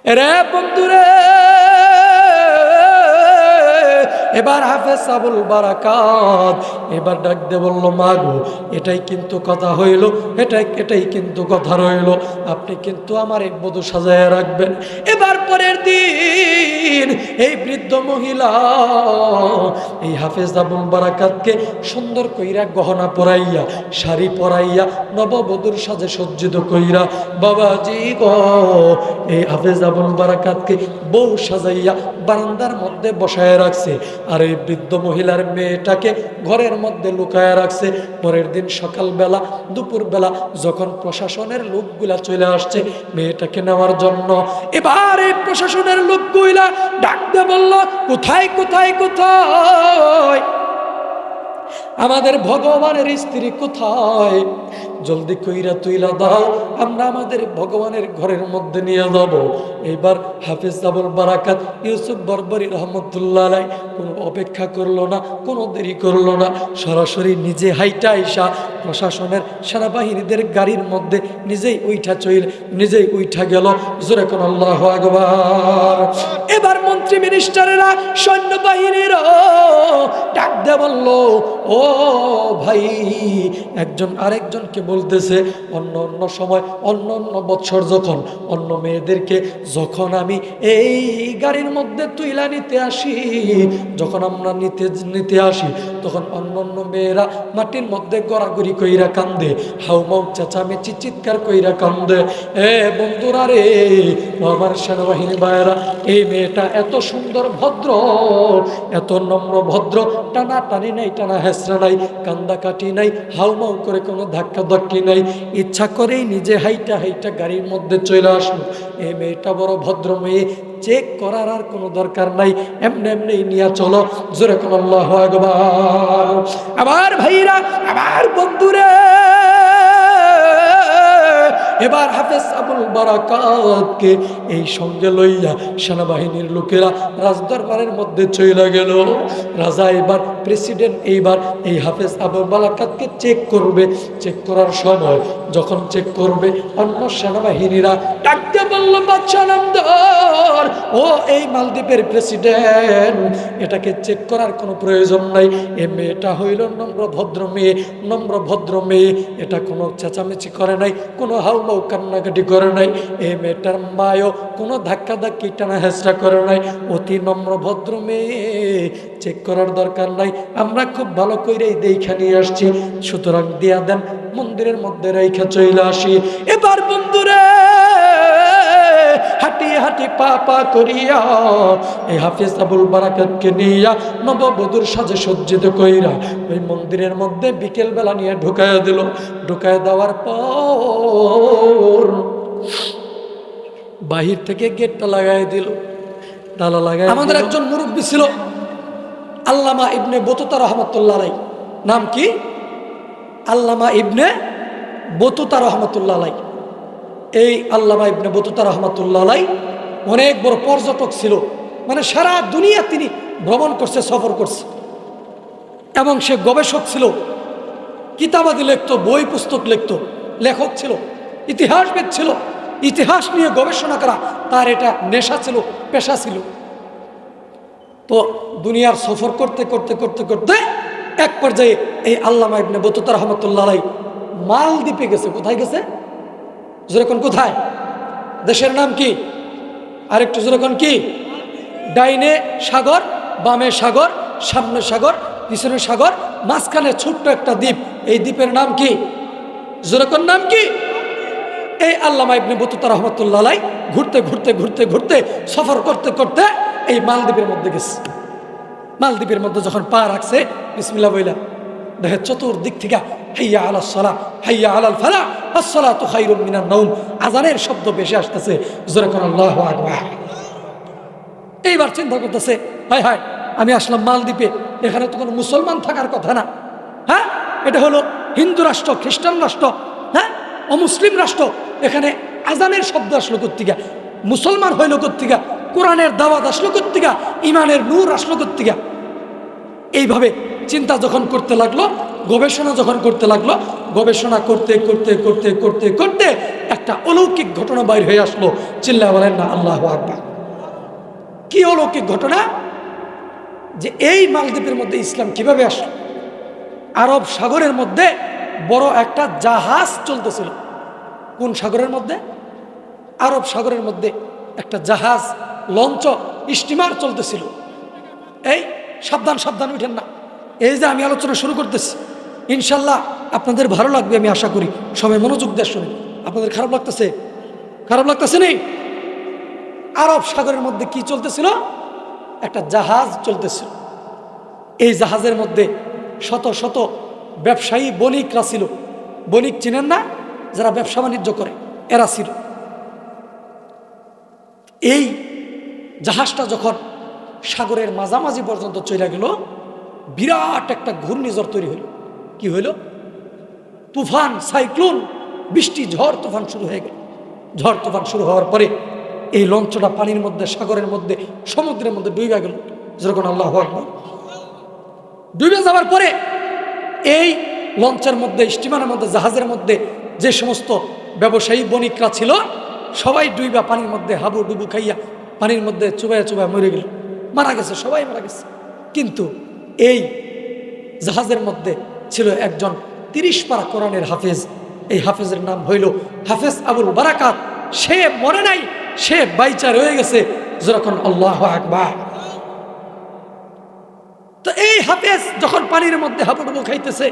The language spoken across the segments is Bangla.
রে বন্ধুরে, এবার হাফেজ আবুল বারাকাত এবার ডাক দিয়ে বলল, মা গো, এটাই কিন্তু কথা হইল, এটাই কিন্তু কথা রইল, আপনি কিন্তু আমার এক বধূ সাজায় রাখবেন। এবার পরের দিন এই বৃদ্ধ মহিলা এই হাফেজ আবুল বারাকাতকে সুন্দর কইরা গহনা পরাইয়া, শাড়ি পরাইয়া, নববধূর সাজে সজ্জিত কইরা বাবাজি গো এই হাফেজ আবুল বারাকাতকে বউ সাজাইয়া বারান্দার মধ্যে বসায় রাখছে, আর এই বৃদ্ধ মহিলার মেয়েটাকে ঘরের মধ্যে লুকায় রাখছে। পরের দিন সকালবেলা দুপুরবেলা যখন প্রশাসনের লোকগুলা চলে আসছে মেয়েটাকে নেওয়ার জন্য, এবার এই প্রশাসনের লোকগুলা ডাকতে বলল, কোথায় কোথায় কোথায় আমাদের ভগবানের স্ত্রী কোথায়? জলদি কইরা তুইলা দাও, আমরা আমাদের ভগবানের ঘরের মধ্যে নিয়ে যাব। এইবার হাফেজ আবুল বারাকাত ইউসুফ বরবরী রহমতুল্লাহ আলাইহি কোনো অপেক্ষা করলো না, কোনো দেরি করলো না, সরাসরি নিজে হাইটা আইসা প্রশাসনের সেনাবাহিনীদের গাড়ির মধ্যে নিজেই উঠা গেল। জোরে কোন আল্লাহু আকবার। এবার মন্ত্রী মিনিস্টারেরা সৈন্যবাহিনীর ডাক দিয়ে বলল, ও ভাই, একজন আরেকজনকে বলতেছে অন্য অন্য সময়, অন্য অন্য বৎসর যখন অন্য মেয়েদেরকে যখন আমি এই গাড়ির মধ্যে তুইলা নিতে আসি, যখন আমরা নিতে আসি, তখন অন্য অন্য মেয়েরা মাটির মধ্যে গড়াগড়ি কইরা কান্দে, হাউমাউ চেঁচামেচি চিৎকার কইরা কান্দে। এ বন্ধুরা রে, আমার সেনাবাহিনী ভাইয়েরা, এই মেয়েটা এত সুন্দর ভদ্র, এত নম্র ভদ্র, টানা টানি নাই, টানা হেসরা নাই, কান্দা কাটি নাই, হাউমাউ করে কোনো ধাক্কা ধাক্কি নাই, ইচ্ছা করেই নিজে হাইটা হাইটা গাড়ির মধ্যে চলে আসলো। এই মেয়েটা বড় ভদ্র মেয়ে, চেক করার আর কোনো দরকার নাই, এমনি এমনি নিয়ে চলো। জোরে কোন আল্লাহু আকবার। আমার ভাইরা, আমার বন্ধুরে, এবার হাফেজ আবুল বারাকাতকে এই সঙ্গে লইয়া সেনাবাহিনীর লোকেরা রাজদরবারের মধ্যে চলে গেল। রাজা এবার প্রেসিডেন্ট এইবার এই হাফেজ আবুল বারাকাতকে চেক করবে। চেক করার সময় যখন চেক করবে, অন্য সেনাবাহিনীরা ডাকতে বলল, বাদশা নামদার, ও এই মালদ্বীপের প্রেসিডেন্ট, এটাকে চেক করার কোনো প্রয়োজন নাই, এ মেয়েটা হইল নম্র ভদ্র মেয়ে, নম্র ভদ্র মেয়ে, এটা কোনো চেঁচামেচি করে নাই, কোনো হাউমাউ কান্নাকাটি করে নাই, এই মেয়েটার মায়ও কোনো ধাক্কা ধাক্কি টানা হেঁচড়া করে নাই, অতি নম্র ভদ্র মেয়ে, চেক করার দরকার নাই, আমরা খুব ভালো করেই দেখা নিয়ে আসছি, সুতরাং দিয়া দেন, মন্দিরের মধ্যে রেখা চলে আসি। এবার বন্ধুরে, হাঁটিয়ে হাঁটি পা পা করিয়া এই হাফেজ আবুল বারাকাতকে নিয়া নববধূর সাজে সজ্জিত কইরা ওই মন্দিরের মধ্যে বিকেল বেলা নিয়ে ঢুকাইয়া দিল। ঢুকাইয়া দেওয়ার পর বাহির থেকে গেটটা লাগাই দিল, তালা লাগাই। আমাদের একজন মুরব্বী ছিল, আল্লামা ইবনে বতুতা রহমতুল্লাহ আলাইহি। নাম কি? আল্লামা ইবনে বতুতা রহমতুল্লাহ আলাইহি। এই আল্লামা ইবনে বতুতা রহমতুল্লাহ আলাইহি অনেক বড় পর্যটক ছিল, মানে সারা দুনিয়া তিনি ভ্রমণ করছে, সফর করছে, এবং সে গবেষক ছিল, কিতাবাদি লিখত, বই পুস্তক লিখত, লেখক ছিল, ইতিহাসবিদ ছিল, ইতিহাস নিয়ে গবেষণা করা তার এটা নেশা ছিল, পেশা ছিল। তো দুনিয়ার সফর করতে করতে করতে করতে এক পর্যায়ে এই আল্লামা ইবনে বতুতা রহমতুল্লাহ আলাইহি মালদ্বীপে গেছে। কোথায় গেছে? যেরকম কোথায়? দেশের নাম কি? আরেকটু যেরকম কি? ডাইনে সাগর, বামে সাগর, সামনে সাগর, পিছনে সাগর, মাঝখানে ছোট্ট একটা দ্বীপ। এই দ্বীপের নাম কি? যেরকম নাম কি? এই আল্লামা ইবনে বতুতা রহমতুল্লাহ আলাইহি ঘুরতে ঘুরতে ঘুরতে ঘুরতে সফর করতে করতে এই মালদ্বীপের মধ্যে গেছে। মালদ্বীপের মধ্যে যখন পা রাখছে, বিসমিল্লাহ বইলা দেখে চতুর্দিক থেকে হাইয়া আলাস সালাহ, হাইয়া আলাল ফালাহ, আস-সালাতু খায়রুম মিনান নাওম, আজানের শব্দ বেশি আসতেছে। জোরে কোন আল্লাহু আকবার। এইবার চিন্তা করতেছে, হায় হায়, আমি আসলাম মালদ্বীপে, এখানে তো কোনো মুসলমান থাকার কথা না। হ্যাঁ, এটা হলো হিন্দু রাষ্ট্র, খ্রিস্টান রাষ্ট্র, হ্যাঁ, অমুসলিম রাষ্ট্র, এখানে আজানের শব্দ আসলো কোত্থেকে? মুসলমান হইল কোত্থেকে? কোরআনের দাওয়াত আসলো কোত্থেকে? ইমানের নূর আসলো কোত্থেকে? এইভাবে চিন্তা যখন করতে লাগলো, গবেষণা যখন করতে লাগলো, গবেষণা করতে করতে করতে করতে করতে একটা অলৌকিক ঘটনা বাইর হয়ে আসলো। চিল্লা বলেন না আল্লাহু আকবার। কি অলৌকিক ঘটনা? যে এই মালদ্বীপের মধ্যে ইসলাম কিভাবে আসলো? আরব সাগরের মধ্যে বড় একটা জাহাজ চলতেছিল। কোন সাগরের মধ্যে? আরব সাগরের মধ্যে একটা জাহাজ, লঞ্চ, স্টিমার চলতেছিল। এই সাবধান সাবধান উঠেন না। এই যে আমি আলোচনা শুরু করতেছি, ইনশাল্লাহ আপনাদের ভালো লাগবে আমি আশা করি। সবাই মনোযোগ দিয়ে শুনে। আপনাদের খারাপ লাগতেছে? খারাপ লাগতেছে নি? আরব সাগরের মধ্যে কি চলতেছিল? একটা জাহাজ চলতেছিল। এই জাহাজের মধ্যে শত শত ব্যবসায়ী বণিকরা ছিল। বণিক চিনেন না? যারা ব্যবসা বাণিজ্য করে, এরা ছিল। এই জাহাজটা যখন সাগরের মাঝামাঝি পর্যন্ত চলে গেল, বিরাট একটা ঘূর্ণিঝড় তৈরি হইল। কি হইল? তুফান, সাইক্লোন, বৃষ্টি, ঝড় তুফান শুরু হয়ে গেল। ঝড় তুফান শুরু হওয়ার পরে এই লঞ্চটা পানির মধ্যে, সাগরের মধ্যে, সমুদ্রের মধ্যে ডুবে গেল। যেরকম আল্লাহু আকবার। ডুবে যাওয়ার পরে এই লঞ্চের মধ্যে, স্টিমারের মধ্যে, জাহাজের মধ্যে যে সমস্ত ব্যবসায়ী বণিকরা ছিল, সবাই ডুইবা পানির মধ্যে হাবু ডুবু খাইয়া পানির মধ্যে চুবাইয়া চুবাইয়া মরে গেল, মারা গেছে, সবাই মারা গেছে। কিন্তু এই জাহাজের মধ্যে ছিল একজন 30 পারা কোরআনের হাফেজ। এই হাফেজের নাম হইল হাফেজ আবুল বারাকাত। সে মরে নাই, সে বাইচা রয়ে গেছে। যেরকম আল্লাহু আকবার। তো এই হাফেজ যখন পানির মধ্যে হাবুডুবু খাইতেছে,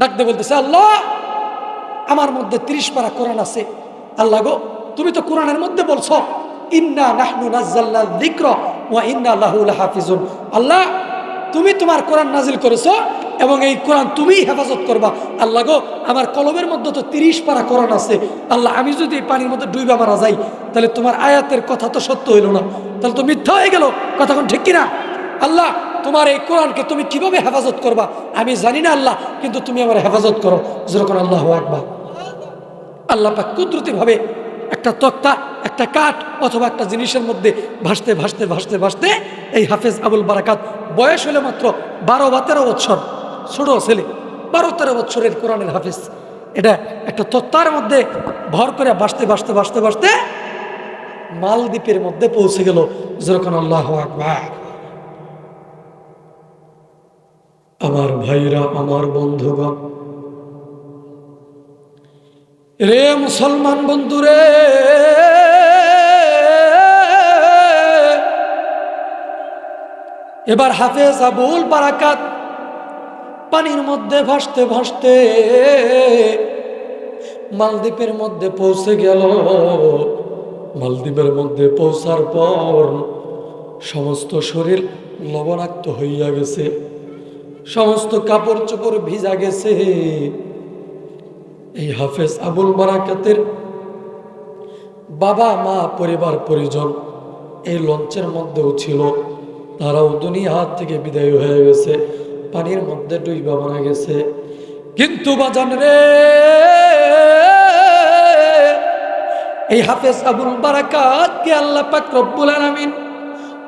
ডাকতে বলতেছে, আল্লাহ, আমার মধ্যে 30 পারা কোরআন আছে। আল্লাহ গো, তুমি তো কোরআনের মধ্যে বলছো ইন্না নাহনু নাযালনা যিকরা ওয়া ইন্না লাহু লাহাফিজুন। আল্লাহ, তুমি তোমার কোরআন নাজিল করেছো এবং এই কোরআন তুমিই হেফাজত করবা। আল্লাহ গো, আমার কলমের মধ্যে তো 30 পারা কোরআন আছে। আল্লাহ, আমি যদি এই পানির মধ্যে ডুইবা মারা যাই, তাহলে তোমার আয়াতের কথা তো সত্য হইল না, তাহলে তো মিথ্যা হয়ে গেল। কথা কোন ঠিক কিনা? আল্লাহ, তোমার এই কোরআনকে তুমি কিভাবে হেফাজত করবা আমি জানি না আল্লাহ, কিন্তু তুমি আমার হেফাজত করো। যেরকম আল্লাহু আকবার। আল্লাহ পাক কুদরতি ভাবে একটা তক্তা, একটা কাঠ অথবা একটা জিনিসের মধ্যে ভাসতে ভাসতে ভাসতে ভাসতে এই হাফেজ আবুল বারাকাত, বয়স হলো মাত্র 12 বা 13 বছর, ছোট ছেলে, 12-13 বছরের কোরআনের হাফেজ। এটা একটা তক্তার মধ্যে ভর করে ভাসতে ভাসতে ভাসতে ভাসতে মালদ্বীপের মধ্যে পৌঁছে গেল। যেরকম আল্লাহু আকবার। আমার ভাইরা, আমার বন্ধুগণ, রে মুসলমান বন্ধুরে, এবার হাফেজ আবুল বারাকাত পানির মধ্যে ভাসতে ভাসতে মালদ্বীপের মধ্যে পৌঁছে গেল। মালদ্বীপের মধ্যে পৌঁছার পর সমস্ত শরীর লবণাক্ত হইয়া গেছে, সমস্ত কাপড় চোপড় ভিজা গেছে। এই হাফেজ আবুল বারাকাতের বাবা মা, পরিবার পরিজন এই লঞ্চের মধ্যেও ছিল। তারাও দুনিয়া থেকে বিদায় হয়ে গেছে, পানির মধ্যে ডুইবা মারা গেছে। কিন্তু বাজান রে, এই হাফেজ আবুল বারাকাতকে আল্লাহ পাক রব্বুল আলামিন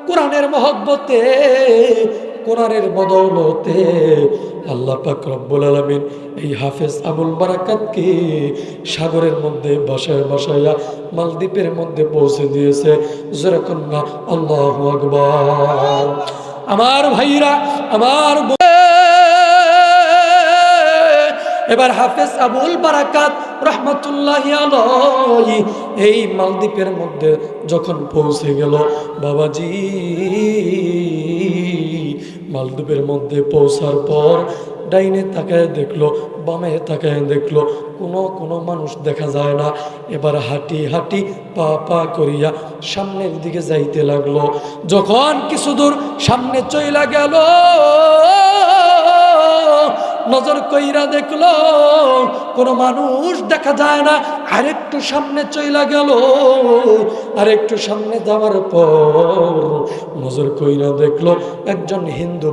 কোরআনের মহব্বতে, কোরআনের বদৌলতে আল্লাহ পাক রব্বুল আলামিন এই হাফেজ আবুল বারাকাতকে সাগরের মধ্যে বাসায় বাসায়া মালদ্বীপের মধ্যে পৌঁছে দিয়েছে। যেরকম না আল্লাহু আকবার। আমার ভাইরা, আমার এবার হাফেজ আবুল বারাকাত রহমতুল্লাহি আলাইহি এই মালদ্বীপের মধ্যে যখন পৌঁছে গেল, বাবাজি মালদ্বীপের মধ্যে পৌঁছার পর ডাইনে তাকায় দেখলো, বামে তাকায় দেখলো, কোনো মানুষ দেখা যায় না। এবার হাঁটি হাঁটি পা পা করিয়া সামনের দিকে যাইতে লাগলো। যখন কিছু দূর সামনে চইলা গেল, নজর কইরা দেখলো কোনো মানুষ দেখা যায় না। আরেকটু সামনে চইলা গেল, আরেকটু সামনে যাওয়ার পর নজর কইরা দেখলো একজন হিন্দু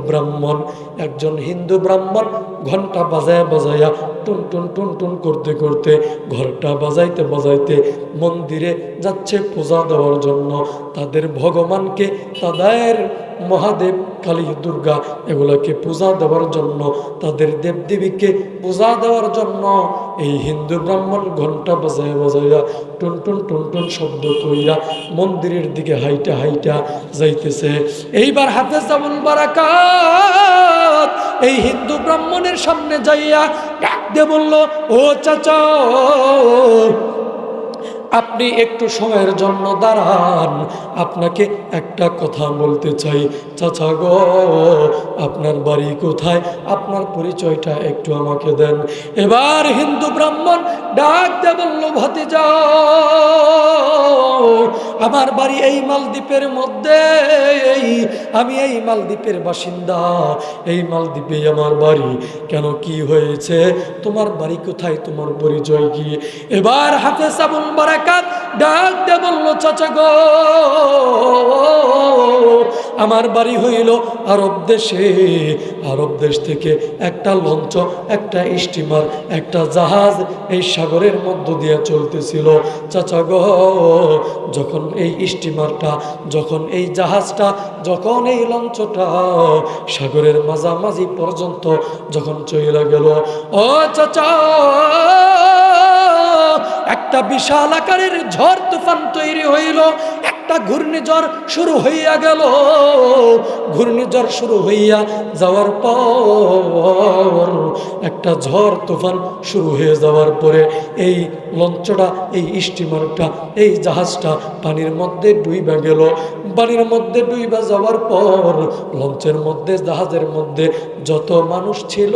ব্রাহ্মণ ঘন্টা বাজায় বাজায়া টুন টুন টুন টুন করতে করতে, ঘরটা বাজাইতে বাজাইতে মন্দিরে যাচ্ছে পূজা দেওয়ার জন্য। তাদের ভগবানকে, তাদের মহাদেব, কালী, দুর্গা এগুলোকে পূজা দেওয়ার জন্য, তাদের দেবদেবীকে পূজা দেওয়ার জন্য এই হিন্দু ব্রাহ্মণ ঘন্টা বাজায় বাজাইয়া টুন টুন টুন টুন শব্দ কইরা মন্দিরের দিকে হাইটা হাইটা যাইতেছে। এইবার হাফেজ আবুল বারাকাত এই হিন্দু ব্রাহ্মণের সামনে যাইয়া ডাক দিয়ে বলল, ও চাচা, আপনি একটু সময়ের জন্য দাঁড়ান, আপনাকে একটা কথা বলতে চাই। চাচা গো, আপনার বাড়ি কোথায়? আপনার পরিচয়টা একটু আমাকে দেন। এবার হিন্দু ব্রাহ্মণ ডাক দিয়ে বলল, ভাতিজা, আমার বাড়ি এই মালদ্বীপের মধ্যে, আমি এই মালদ্বীপের বাসিন্দা, এই মালদ্বীপেই আমার বাড়ি। কেন, কি হয়েছে? তোমার বাড়ি কোথায়? তোমার পরিচয় কি? এবার হাফেজ আবুল বারাকাত ডাক দিয়ে বলল, চাচা গো, আমার বাড়ি হইল আরব দেশে। আরব দেশ থেকে একটা লঞ্চ, একটা স্টিমার, একটা জাহাজ এই সাগরের মধ্য দিয়ে চলতেছিল। চাচা গো, যখন এই স্টিমারটা, যখন এই জাহাজটা, যখন এই লঞ্চটা সাগরের মাঝামাঝি পর্যন্ত যখন চলে গেল, ও চাচা, একটা বিশাল আকারের ঝড় তুফান তৈরি হইল। একটা ঘূর্ণিঝড় শুরু হইয়া গেল। ঘূর্ণিঝড় শুরু হইয়া যাওয়ার পর, একটা ঝড় তুফান শুরু হয়ে যাওয়ার পরে এই লঞ্চটা, এই স্টিমারটা, এই জাহাজটা পানির মধ্যে ডুইবা গেল। পানির মধ্যে ডুইবা যাওয়ার পর লঞ্চের মধ্যে, জাহাজের মধ্যে যত মানুষ ছিল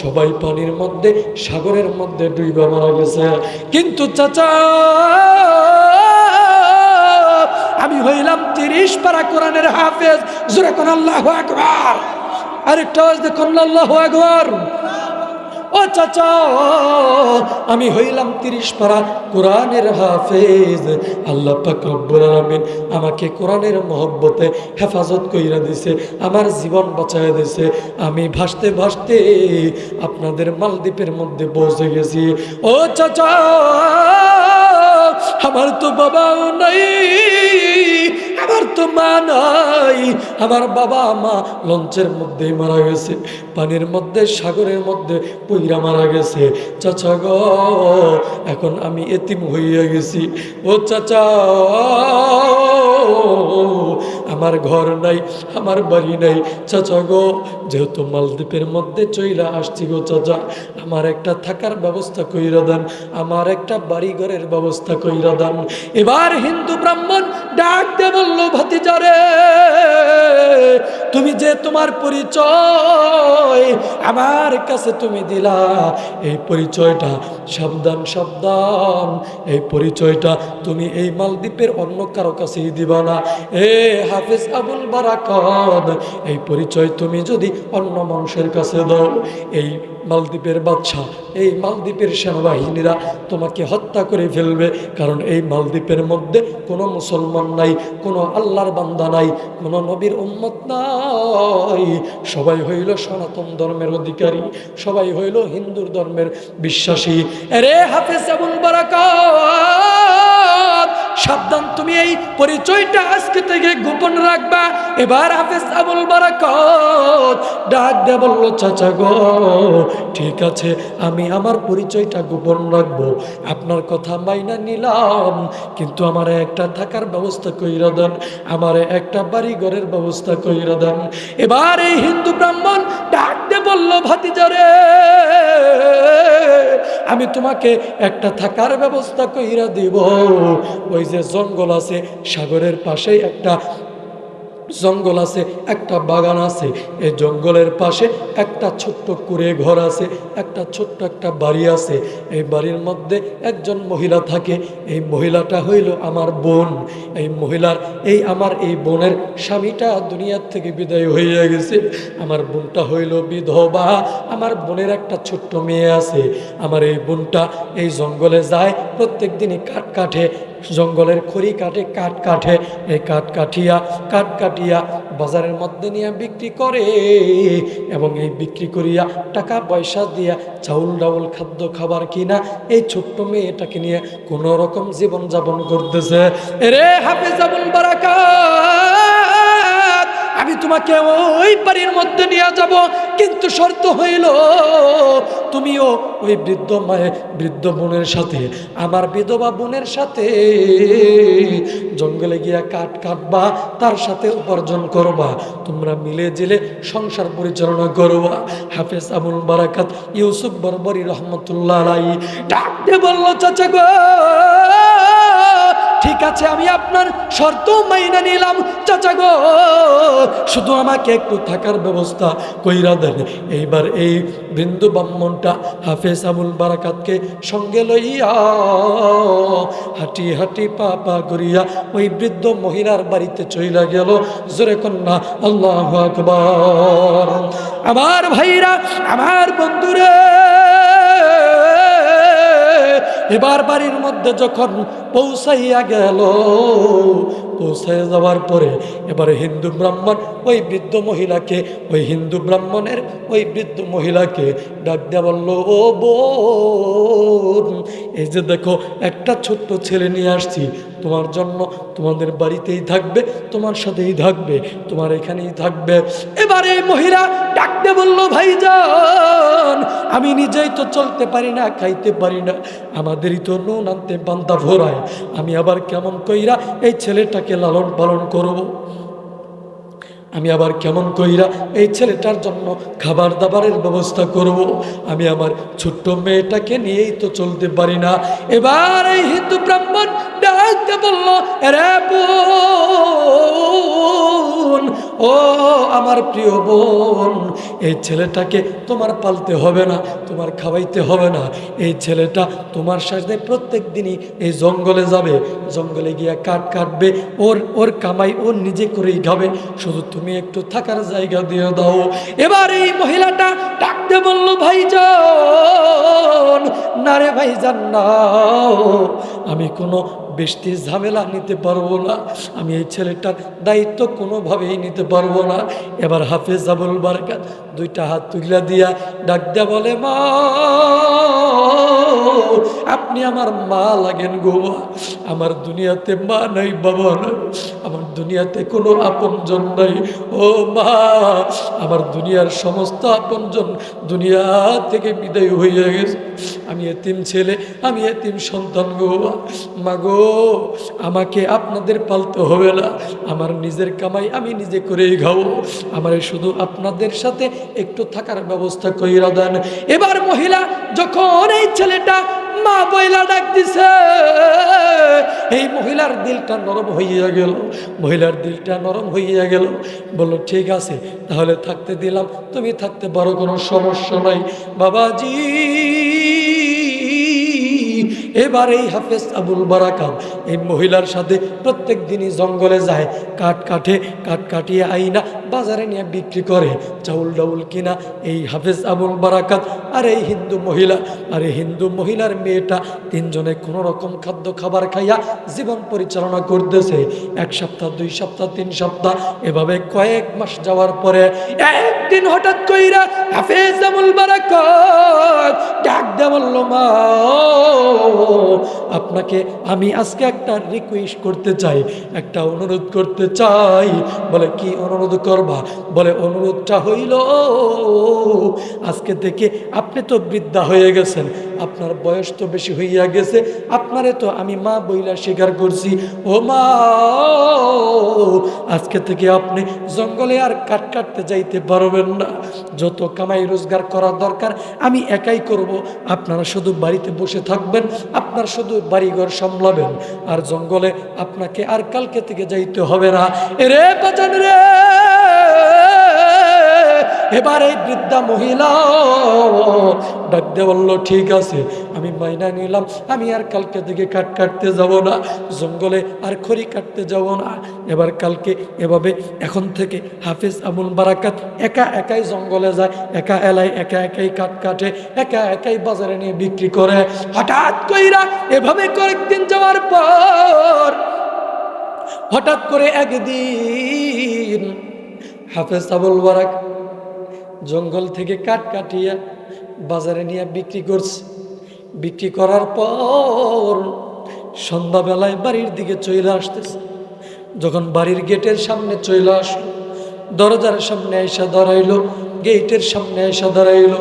সবাই পানির মধ্যে, সাগরের মধ্যে ডুইবা মারা গেছে। কিন্তু চাচা, আমি হইলাম 30 পারা কোরআনের হাফেজ। জোরে কোন আল্লাহু আকবার। আরেকটা আওয়াজ দেখুন, আল্লাহু আকবার। ও চাচা, আমি হইলাম 30 পারা কোরআনের হাফেজ। আল্লাহ পাক রব্বুল আলামিন আমাকে কোরআনের মহব্বতে হেফাজত কইরা দিছে, আমার জীবন বাঁচায় দিছে। আমি ভাসতে ভাসতে আপনাদের মালদ্বীপের মধ্যে পৌঁছে গেছি। ও চাচা, আমার তো বাবাও নাই, আমার তো মা নাই, আমার বাবা মা লঞ্চের মধ্যে মারা গেছে, পানির মধ্যে, সাগরের মধ্যে পইরা মারা গেছে। চাচা গো, এখন আমি এতিম হইয়া গেছি। ও চাচা, আমার ঘর নাই, আমার বাড়ি নাই। চাচা গো, যেহেতু মালদ্বীপের মধ্যে চইলা আসছি গো চাচা, আমার একটা থাকার ব্যবস্থা কইরা দেন, আমার একটা বাড়ি ঘরের ব্যবস্থা কইরা দেন। এবার হিন্দু ব্রাহ্মণ ডাক দিয়ে বলল, ভাতিজারে, তুমি যে তোমার পরিচয় আমার কাছে তুমি দিলা, এই পরিচয়টা সাবধান সাবধান, এই পরিচয়টা তুমি এই মালদ্বীপের অন্য কারো কাছেই দিবা না। এ হাফেজ আবুল বারাকাত, এই পরিচয় তুমি যদি অন্য মানুষের কাছে দাও, এই মালদ্বীপের বাদশা, এই মালদ্বীপের সেনাবাহিনীরা তোমাকে হত্যা করে ফেলবে। কারণ এই মালদ্বীপের মধ্যে কোনো মুসলমান নাই, কোনো আল্লাহর বান্দা নাই, কোনো নবীর উম্মত নাই। সবাই হইল সনাতন ধর্মের অধিকারী, সবাই হইল হিন্দুর ধর্মের বিশ্বাসী। আরে হাফেজ আবুল বারাকাত, সাবধান, তুমি এই পরিচয়টা আজকে থেকে গোপন রাখবা। এবার হাফেজ আবুল বারাকাত ডাক দিয়ে বলল, চাচা গো, ঠিক আছে, আমি আমার পরিচয়টা গোপন রাখবো, আপনার কথা মাইনা নিলাম, কিন্তু আমার একটা থাকার ব্যবস্থা কইরা দেন, আমার একটা বাড়ি ঘরের ব্যবস্থা কইরা দেন। এবার এই হিন্দু ব্রাহ্মণ ডাক দিয়ে বলল, ভাতিজারে, আমি তোমাকে একটা থাকার ব্যবস্থা কইরা দিব। ওই যে জঙ্গল আছে, সাগরের পাশেই একটা জঙ্গল আছে, একটা বাগান আছে, এই জঙ্গলের পাশে একটা ছোট্ট কুঁড়ে ঘর আছে, একটা ছোট্ট একটা বাড়ি আছে। এই বাড়ির মধ্যে একজন মহিলা থাকে, এই মহিলাটা হইল আমার বোন। এই মহিলার, আমার এই বোনের স্বামীটা দুনিয়ার থেকে বিদায় হয়ে গেছে। আমার বোনটা হইল বিধবা, আমার বোনের একটা ছোট্ট মেয়ে আছে। আমার এই বোনটা এই জঙ্গলে যায়, প্রত্যেক দিনই কাঠ কাটে, জঙ্গলের খড়ি কাটে, কাঠ কাটে, এই কাঠ কাটিয়া বাজারের মধ্যে নিয়ে বিক্রি করে, এবং এই বিক্রি করিয়া টাকা পয়সা দিয়া চাউল ডাউল খাদ্য খাবার কিনা এই ছোট্ট মেয়েটাকে নিয়ে কোন রকম জীবন যাপন করতেছে। রে হাফেজ আবুল বারাকাত, তোমাকে ওই বাড়ির মধ্যে নিয়ে যাব, কিন্তু শর্ত হইল তুমিও ওই বৃদ্ধ বোনের সাথে, আমার বিধবা বোনের সাথে জঙ্গলে গিয়া কাঠ কাটবা, তার সাথে উপার্জন করবা, তোমরা মিলে জিলে সংসার পরিচালনা করবা। হাফেজ আবুল বারাকাত ইউসুফ বরবরী রহমতুল্লাহ আলাইহি ডাক দিয়ে বলল, চাচা গো, ঠিক আছে, আমি আপনার শর্ত মাইনা নিলাম চাচা গো, শুধু আমাকে একটু থাকার ব্যবস্থা কইরা দেন। এইবার এই বৃদ্ধ ব্রাহ্মণটা হাফেজ আবুল বারাকাতকে সঙ্গে লইয়া হাঁটি হাঁটি পা পা করিয়া ওই বৃদ্ধ মহিলার বাড়িতে চইলা গেল। জোরে কন্যা আল্লাহু আকবার। আমার ভাইরা, আমার বন্ধুরে, এবার বাড়ির মধ্যে যখন পৌঁছাইয়া গেল, পৌঁছাইয়া যাওয়ার পরে এবারে হিন্দু ব্রাহ্মণ ওই বৃদ্ধ মহিলাকে, ওই হিন্দু ব্রাহ্মণের ওই বৃদ্ধ মহিলাকে ডাক দেয়া বলল, ও বোন, এই যে দেখো একটা ছোট্ট ছেলে নিয়ে আসছি তোমার জন্য, তোমাদের বাড়িতেই থাকবে, তোমার সাথেই থাকবে, তোমার এখানেই থাকবে। এবারে এই মহিলা ডাক দিয়ে বলল, ভাইজান, আমি নিজেই তো চলতে পারি না, খাইতে পারি না, আমাদেরই তো নুন আনতে বান্দা ভরায়, আমি আবার কেমন কইরা এই ছেলেটাকে লালন পালন করব? আমি আবার কেমন কইরা এই ছেলেটার জন্য খাবার দাবারের ব্যবস্থা করব? আমি আমার ছোট্ট মেয়েটাকে নিয়েই তো চলতে পারি না। এবার এই হিন্দু ব্রাহ্মণ ডাকতে বলল, রে বোন, ও আমার প্রিয় বোন, এই ছেলেটাকে তোমার পালতে হবে না, তোমার খাওয়াইতে হবে না। এই ছেলেটা তোমার সাথে প্রত্যেক দিনই এই জঙ্গলে যাবে, জঙ্গলে গিয়ে কাঠ কাটবে, ওর কামাই ওর নিজে করেই খাবে, শুধু তুমি একটু থাকার জায়গা দিয়ে দাও। এবার এই মহিলাটা ডাকতে বলল, ভাইজান, না রে ভাইজান না, আমি কোনো বেশি ঝামেলা নিতে পারবো না, আমি এই ছেলেটার দায়িত্ব কোনোভাবেই নিতে পারবো না। এবার হাফেজ আবুল বারাকাত দুইটা হাত তুইলা দিয়া ডাক দিয়া বলে, মা, আপনি আমার মা লাগেন গো, আমার দুনিয়াতে মা নাই, বাবা নাই, আমার দুনিয়াতে কোনো আপনজন নাই। ও মা, আমার দুনিয়ার সমস্ত আপনজন দুনিয়া থেকে বিদায় হইয়া গেছে, আমি এতিম ছেলে, আমি এতিম সন্তান গো, মা গো, আমাকে আপনাদের পালতে হবে না, আমার নিজের কামাই আমি নিজে করেই খাবো, আমার শুধু আপনাদের সাথে একটু থাকার ব্যবস্থা কইরা দেন। এবার মহিলা যখন এই ছেলেটা মা বইলা ডাক দিছে, এই মহিলার দিলটা নরম হইয়া গেল, মহিলার দিলটা নরম হইয়া গেল। বলল, ঠিক আছে, তাহলে থাকতে দিলাম, তুমি থাকতে পারো, কোনো সমস্যা নাই বাবাজি। এবার এই হাফেজ আবুল বারাকাত এই মহিলার সাথে প্রত্যেক দিনই জঙ্গলে যায়, কাঠ কাটে, কাঠ কাটিয়ে আইনা বাজারে নিয়ে বিক্রি করে, চাউল ডাউল কিনা এই হাফেজ আবুল বারাকাত আর এই হিন্দু মহিলা আর এই হিন্দু মহিলার মেয়েটা তিনজনে কোনো রকম খাদ্য খাবার খাইয়া জীবন পরিচালনা করতেছে। 1 সপ্তাহ, 2 সপ্তাহ, 3 সপ্তাহ, এভাবে কয়েক মাস যাওয়ার পরে একদিন হঠাৎ কইরা হাফেজ আবুল বারাকাত ডাক দিয়ে বলল, মা, আপনাকে আমি আজকে একটা রিকোয়েস্ট করতে চাই, একটা অনুরোধ করতে চাই। বলে, কি অনুরোধ করবা? বলে, অনুরোধটা হইল, আজকে থেকে আপনি তো বৃদ্ধা হয়ে গেছেন, আপনার বয়স তো বেশি হইয়া গেছে, আপনারে তো আমি মা বইলা স্বীকার করছি, ও মা, আজকে থেকে আপনি জঙ্গলে আর কাঠ কাটতে যাইতে পারবেন না, যত কামাই রোজগার করার দরকার আমি একাই করব, আপনারা শুধু বাড়িতে বসে থাকবেন, আপনার শুধু বাড়িঘর সামলাবেন, আর জঙ্গলে আপনাকে আর কালকে থেকে যাইতে হবে না। রে বাজান রে, এবার এই বৃদ্ধা মহিলা ডাক দিয়ে বলল, ঠিক আছে, আমি মাইনা নিলাম, আমি আর কালকে থেকে কাঠ কাটতে যাব না, জঙ্গলে আর খড়ি কাটতে যাব না। এবার কালকে এভাবে এখন থেকে হাফেজ আবুল বারাকাত একা একাই জঙ্গলে যায়, একা এলায় একা একাই কাঠ কাটে, একা একাই বাজারে নিয়ে বিক্রি করে। হঠাৎ কইরা এভাবে কয়েকদিন যাওয়ার পর হঠাৎ করে একদিন হাফেজ আবুল বারাকাত জঙ্গল থেকে কাঠ কাটিয়া বাজারে নিয়ে বিক্রি করছে। বিক্রি করার পর সন্ধ্যাবেলায় বাড়ির দিকে চলে আসতেছে। যখন বাড়ির গেটের সামনে চলে আসলো, দরজার সামনে এসে দাঁড়াইলো, গেটের সামনে এসে দাঁড়াইলো।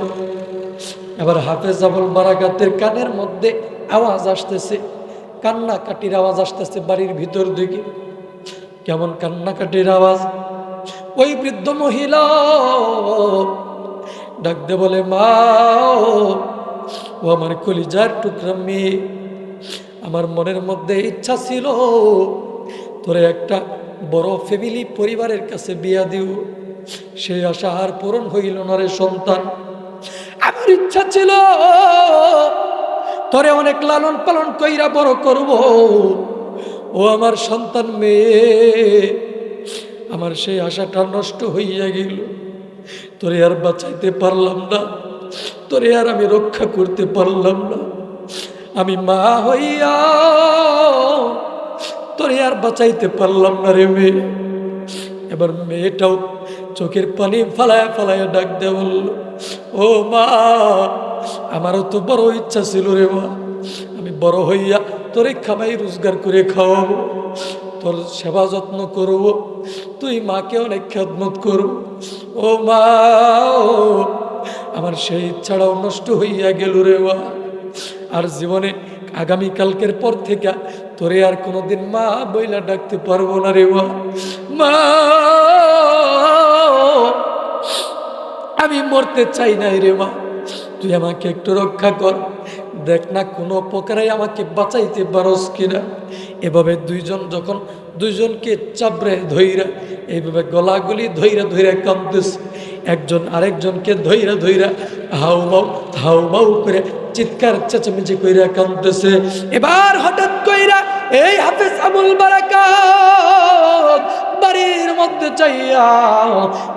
এবার হাফেজ আবুল বারাকাতের কানের মধ্যে আওয়াজ আসতেছে, কান্নাকাটির আওয়াজ আসতেছে বাড়ির ভিতর দিকে। কেমন কান্নাকাটির আওয়াজ! ওই বৃদ্ধ মহিলা ডাকতে বলে, মা ও আমার কলিজার টুকরা মেয়ে, আমার মনের মধ্যে ইচ্ছা ছিল তোরে একটা বড় ফ্যামিলি পরিবারের কাছে বিয়া দিও, সেই আশা আর পূরণ হইল না রে সন্তান। আমার ইচ্ছা ছিল তোরে অনেক লালন পালন কইরা বড় করব, ও আমার সন্তান মেয়ে, আমার সেই আশাটা নষ্ট হইয়া গেল। তোরে আর বাঁচাইতে পারলাম না, তোরে আর আমি রক্ষা করতে পারলাম না। আমি মা হইয়া তোরে আর বাঁচাইতে পারলাম না রে মেয়ে। এবার মেয়েটাও চোখের পানি ফালায়া ফালায়া ডাক দেয়া বলল, ও মা, আমারও তো বড় ইচ্ছা ছিল রে মা, আমি বড় হইয়া তোরে খামাই রোজগার করে খাওয়াবো, তোর সেবা যত্ন করব, তুই মাকে অনেক খেদমত করব। ও মা, আমার সেই ইচ্ছাটাও নষ্ট হইয়া গেল রে মা। আর জীবনে আগামীকালকের পর থেকে তোরে আর কোনোদিন মা বইলা ডাকতে পারবো না রে মা। মা, আমি মরতে চাই নাই রে মা, তুই আমাকে একটু রক্ষা কর, দেখ না কোনো প্রকারে আমাকে বাঁচাইতে পারস কিনা। এভাবে দুইজন যখন দুইজনকে চাপড়ে ধইরা এইভাবে গলাগুলি ধইরা ধইরা কাঁদতেছে, একজন আরেকজনকে ধইরা ধইরা হাউ মাউ করে চিৎকার চেঁচামেচি কইরা কাঁদতেছে। এবার হঠাৎ কইরা এই হাফেজ আবুল বারাকাত বাড়ির মধ্যে চাইয়া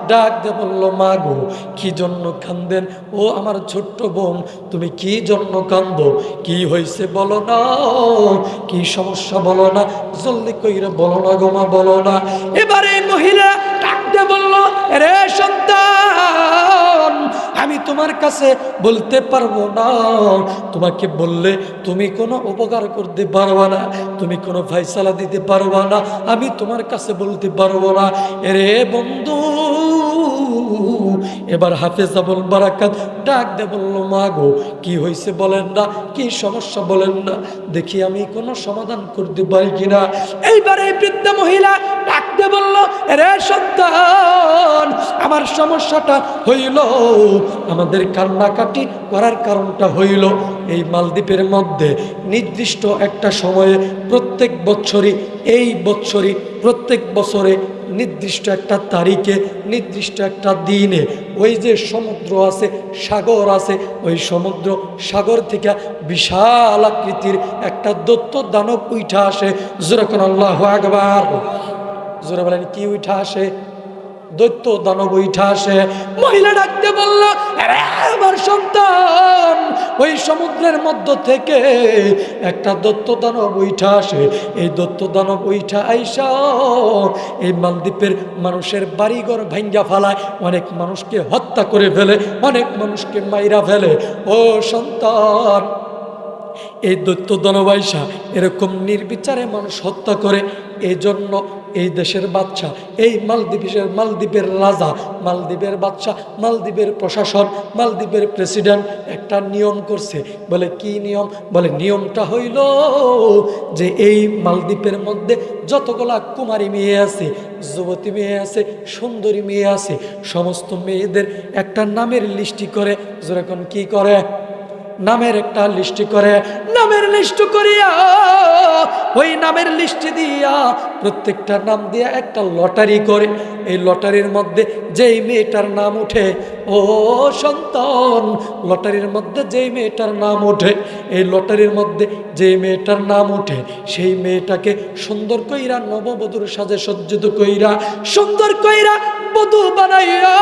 ডাক দিয়ে বলল, মা গো, কি জন্য কান্দেন? ও আমার ছোট্ট বোন, তুমি কি জন্য কান্দো? কি হয়েছে বলো না, কি সমস্যা বলো না, জলদি কইরা বলো না গো মা, বলো না। এবারে মহিলা ডাক দিয়ে বলল, রে সন্তান, আমি তোমার কাছে বলতে পারবো না, তোমাকে বললে তুমি কোনো উপকার করতে পারবা না, তুমি কোনো ফয়সালা দিতে পারবা না, আমি তোমার কাছে বলতে পারবো না। রে বন্ধু, এবার হাফেজ আবুল বারাকাত ডাক দে বলল, মা গো, কি হয়েছে বলেন না, কি সমস্যা বলেন না, দেখি আমি কোনো সমাধান করতে পারি কিনা। এইবার এই বৃদ্ধা মহিলা ডাক দে বলল, রে সন্তান, আমার সমস্যাটা হইল, আমাদের কান্নাকাটি করার কারণটা হইল এই মালদ্বীপের মধ্যে নির্দিষ্ট একটা সময়ে প্রত্যেক বছরে নির্দিষ্ট একটা তারিখে নির্দিষ্ট একটা দিনে ওই যে সমুদ্র আছে, সাগর আছে, ওই সমুদ্র সাগর থেকে বিশাল আকৃতির একটা দৈত্য দানব উঠা আসে। জোরে কোন আল্লাহু আকবার। জোরে বলেন, কি উঠা আসে? দৈত্য দানব উঠা আসে। মহিলা ডাকতে বলল, আমার সন্তান, ওই সমুদ্রের মধ্য থেকে একটা দৈত্য দানব উঠা আসে। এই দৈত্য দানব উঠা আইসা এই মালদ্বীপের মানুষের বাড়িঘর ভাঙ্গা ফেলায়, অনেক মানুষকে হত্যা করে ফেলে, অনেক মানুষকে মাইরা ফেলে। ও সন্তান, এই দৈত্য দানব আইসা এরকম নির্বিচারে মানুষ হত্যা করে। এই জন্য এই দেশের বাদশা, এই মালদ্বীপের রাজা, মালদ্বীপের বাদশা, মালদ্বীপের প্রশাসন, মালদ্বীপের প্রেসিডেন্ট একটা নিয়ম করছে। বলে, কি নিয়ম? বলে, নিয়মটা হইল যে এই মালদ্বীপের মধ্যে যতগুলা কুমারী মেয়ে আছে, যুবতী মেয়ে আছে, সুন্দরী মেয়ে আছে, সমস্ত মেয়েদের একটা নামের লিস্টি করে। যেরকম কি করে? নামের একটা লিস্টি করে। নামের লিস্ট করিয়া ওই নামের লিস্টি দিয়া প্রত্যেকটা নাম দিয়া একটা লটারি করে। এই লটারির মধ্যে যেই মেয়েটার নাম উঠে, ও সন্তান, লটারির মধ্যে যেই মেয়েটার নাম ওঠে, এই লটারির মধ্যে যেই মেয়েটার নাম ওঠে, সেই মেয়েটাকে সুন্দর কইরা নববধূর সাজে সজ্জিত কইরা, সুন্দর কইরা বধূ বানাইয়া,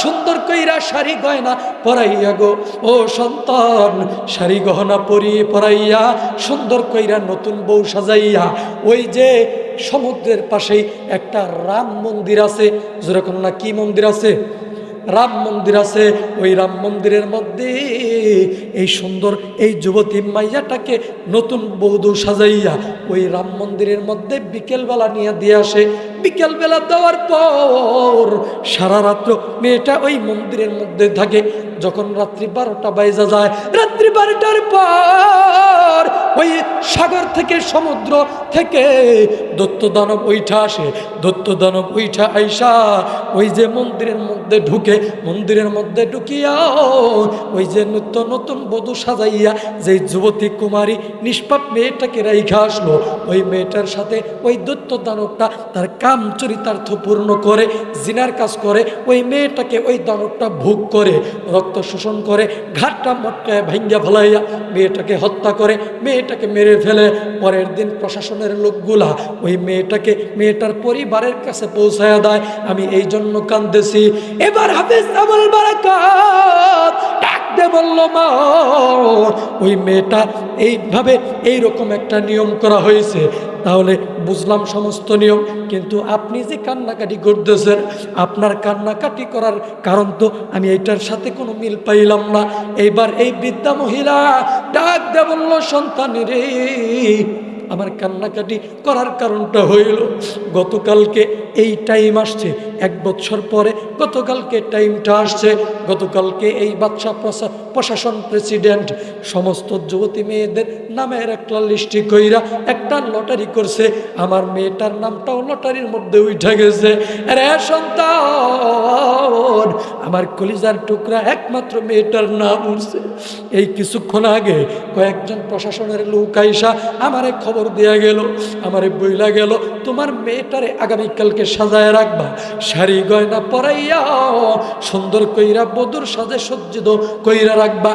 সুন্দর কইরা শাড়ি গয়না পরাইয়া গো, ও সন্তান, শাড়ি গহনা পরাইয়া সুন্দর কইরা নতুন বউ সাজাইয়া, ওই যে সমুদ্রের পাশেই একটা রাম মন্দির আছে, যেরকম না কি মন্দির আছে? রাম মন্দির আছে। ওই রাম মন্দিরের মধ্যে এই সুন্দর এই যুবতী মাইয়াটাকে নতুন বধূ সাজাইয়া ওই রাম মন্দিরের মধ্যে বিকেলবেলা নিয়ে দিয়ে আসে। বিকেল বেলা দেওয়ার পর সারা রাত্র মেয়েটা ওই মন্দিরের মধ্যে থাকে। যখন রাত্রি 12টা বাইজা যায়, রাত্রি 12টার পর ওই সাগর থেকে, সমুদ্র থেকে দৈত্য দানব উঠা আসে। দৈত্য দানব উঠা আইসা ওই যে মন্দিরের মধ্যে ঢুকে, মন্দিরের মধ্যে ঢুকিয়া ওই যে নতুন নতুন বধূ সাজাইয়া যে যুবতী কুমারী নিষ্পাপ মেয়েটাকে রাইখা আসলো, ওই মেয়েটার সাথে ওই দৈত্য দানবটা তার কাম চরিতার্থ পূর্ণ করে জিনার কাজ করে। ওই মেয়েটাকে ওই দানবটা ভোগ করে, রক্ত শোষণ করে, ঘাটটা মটকায় ভাঙ্গা ফেলাইয়া মেয়েটাকে হত্যা করে, মেয়েটাকে মেরে ফেলে। পরের দিন প্রশাসনের লোকগুলা ওই মেয়েটাকে মেয়েটার পরিবারের কাছে পৌঁছায়া দেয়। আমি এই জন্য কান্দেছি। এবার হাফেজ আবুল বারাকাত ডাকতে বলল, মা ওই মেয়েটা এইভাবে এইরকম একটা নিয়ম করা হয়েছে, তাহলে বুঝলাম সমস্ত নিয়ম, কিন্তু আপনি যে কান্নাকাটি করতেছেন, আপনার কান্নাকাটি করার কারণ তো আমি এইটার সাথে কোনো মিল পাইলাম না। এইবার এই বৃদ্ধা মহিলা ডাক দিয়ে বলল, সন্তানের আমার কান্নাকাটি করার কারণটা হইল গতকালকে এই টাইম আসছে, 1 বছর পরে গতকালকে টাইমটা আসছে। গতকালকে এই বাদশা প্রশাসন প্রেসিডেন্ট সমস্ত যুবতী মেয়েদের নামের একটা লিস্টি কইরা একটা লটারি করছে। আমার মেয়েটার নামটাও লটারির মধ্যে উঠে গেছে। আরে সন্তান, আমার কলিজার টুকরা একমাত্র মেয়েটার নাম উঠছে। এই কিছুক্ষণ আগে কয়েকজন প্রশাসনের লোক আইসা আমারে খবর দেয়া গেল, আমারে বইলা গেল, তোমার মেয়েটারে আগামীকালকে সাজায় রাখবা, শাড়ি গয়না পরাইয়া সুন্দর কইরা বধূর সাজে সজ্জিত কইরা রাখবা।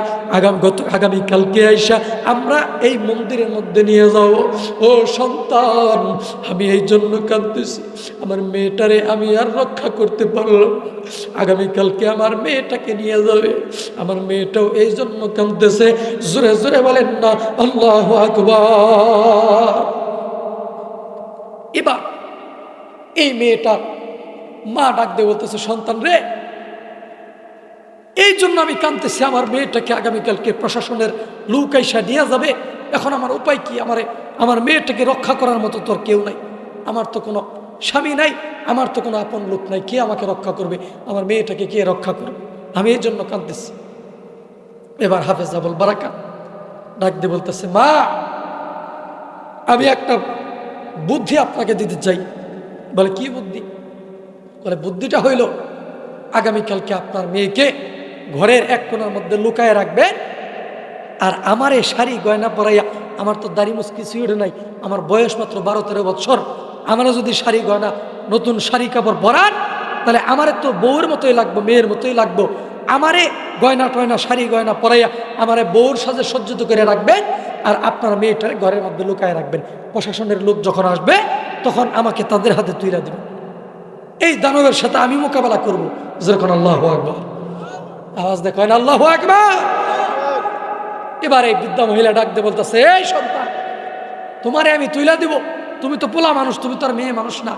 আগামীকালকে আইসা আমরা এই মন্দিরের মধ্যে নিয়ে যাও। ও সন্তান, আমি এই জন্য কাঁদতেছি, আমার মেয়েটারে আমি আর রক্ষা করতে পারলাম। আগামীকালকে আমার মেয়েটাকে নিয়ে যাবে। আমার মেয়েটাও এই জন্য কাঁদতেছে। জোরে জোরে বলেন না আল্লাহু আকবার। এবার এই মেয়েটার মা ডাক দিয়ে বলতেছে, সন্তান রে, এই জন্য আমি কাঁদতেছি, আমার মেয়েটাকে আগামীকালকে প্রশাসনের লোক আইসা নিয়ে যাবে। এখন আমার উপায় কি? আমার মেয়েটাকে রক্ষা করার মতো তোর কেউ নাই, আমার তো কোনো স্বামী নাই, আমার তো কোনো আপন লোক নাই, কে আমাকে রক্ষা করবে? আমার মেয়েটাকে কে রক্ষা করবে? আমি এই জন্য কাঁদতেছি। এবার হাফেজ আবুল বারাকাত ডাক দিয়ে বলতেছে, মা আমি একটা বুদ্ধি আপনাকে দিতে চাই। বলে, কি বুদ্ধি? বলে, বুদ্ধিটা হইল আগামীকালকে আপনার মেয়েকে ঘরের এক কোণার মধ্যে লুকায় রাখবেন, আর আমার এই শাড়ি গয়না পরাইয়া, আমার তো দাড়ি মুছ কিছুই ওঠে নাই, আমার বয়স মাত্র 12-13 বছর, আমারও যদি শাড়ি গয়না নতুন শাড়ি কাপড় পরান, তাহলে আমারে তো বউর মতোই লাগবো, মেয়ের মতোই লাগবো। আমারে গয়না টয়না শাড়ি গয়না পরাইয়া আমারে বউর সাজে সজ্জিত করে রাখবেন, আর আপনার মেয়েটার ঘরের মধ্যে লুকায় রাখবেন। প্রশাসনের লোক যখন আসবে তখন আমাকে তাদের হাতে তুইলা দেবেন। এই দানবের সাথে আমি মোকাবেলা করবো। যখন আল্লাহু আকবার আওয়াজ দেখেন, আল্লাহু আকবার। এবার এই বৃদ্ধা মহিলা ডাক দিয়ে বলতেছে, এই সন্তান, তোমারে আমি তুইলা দিব, তুমি তো পোলা মানুষ, তুমি তো আর মেয়ে মানুষ না।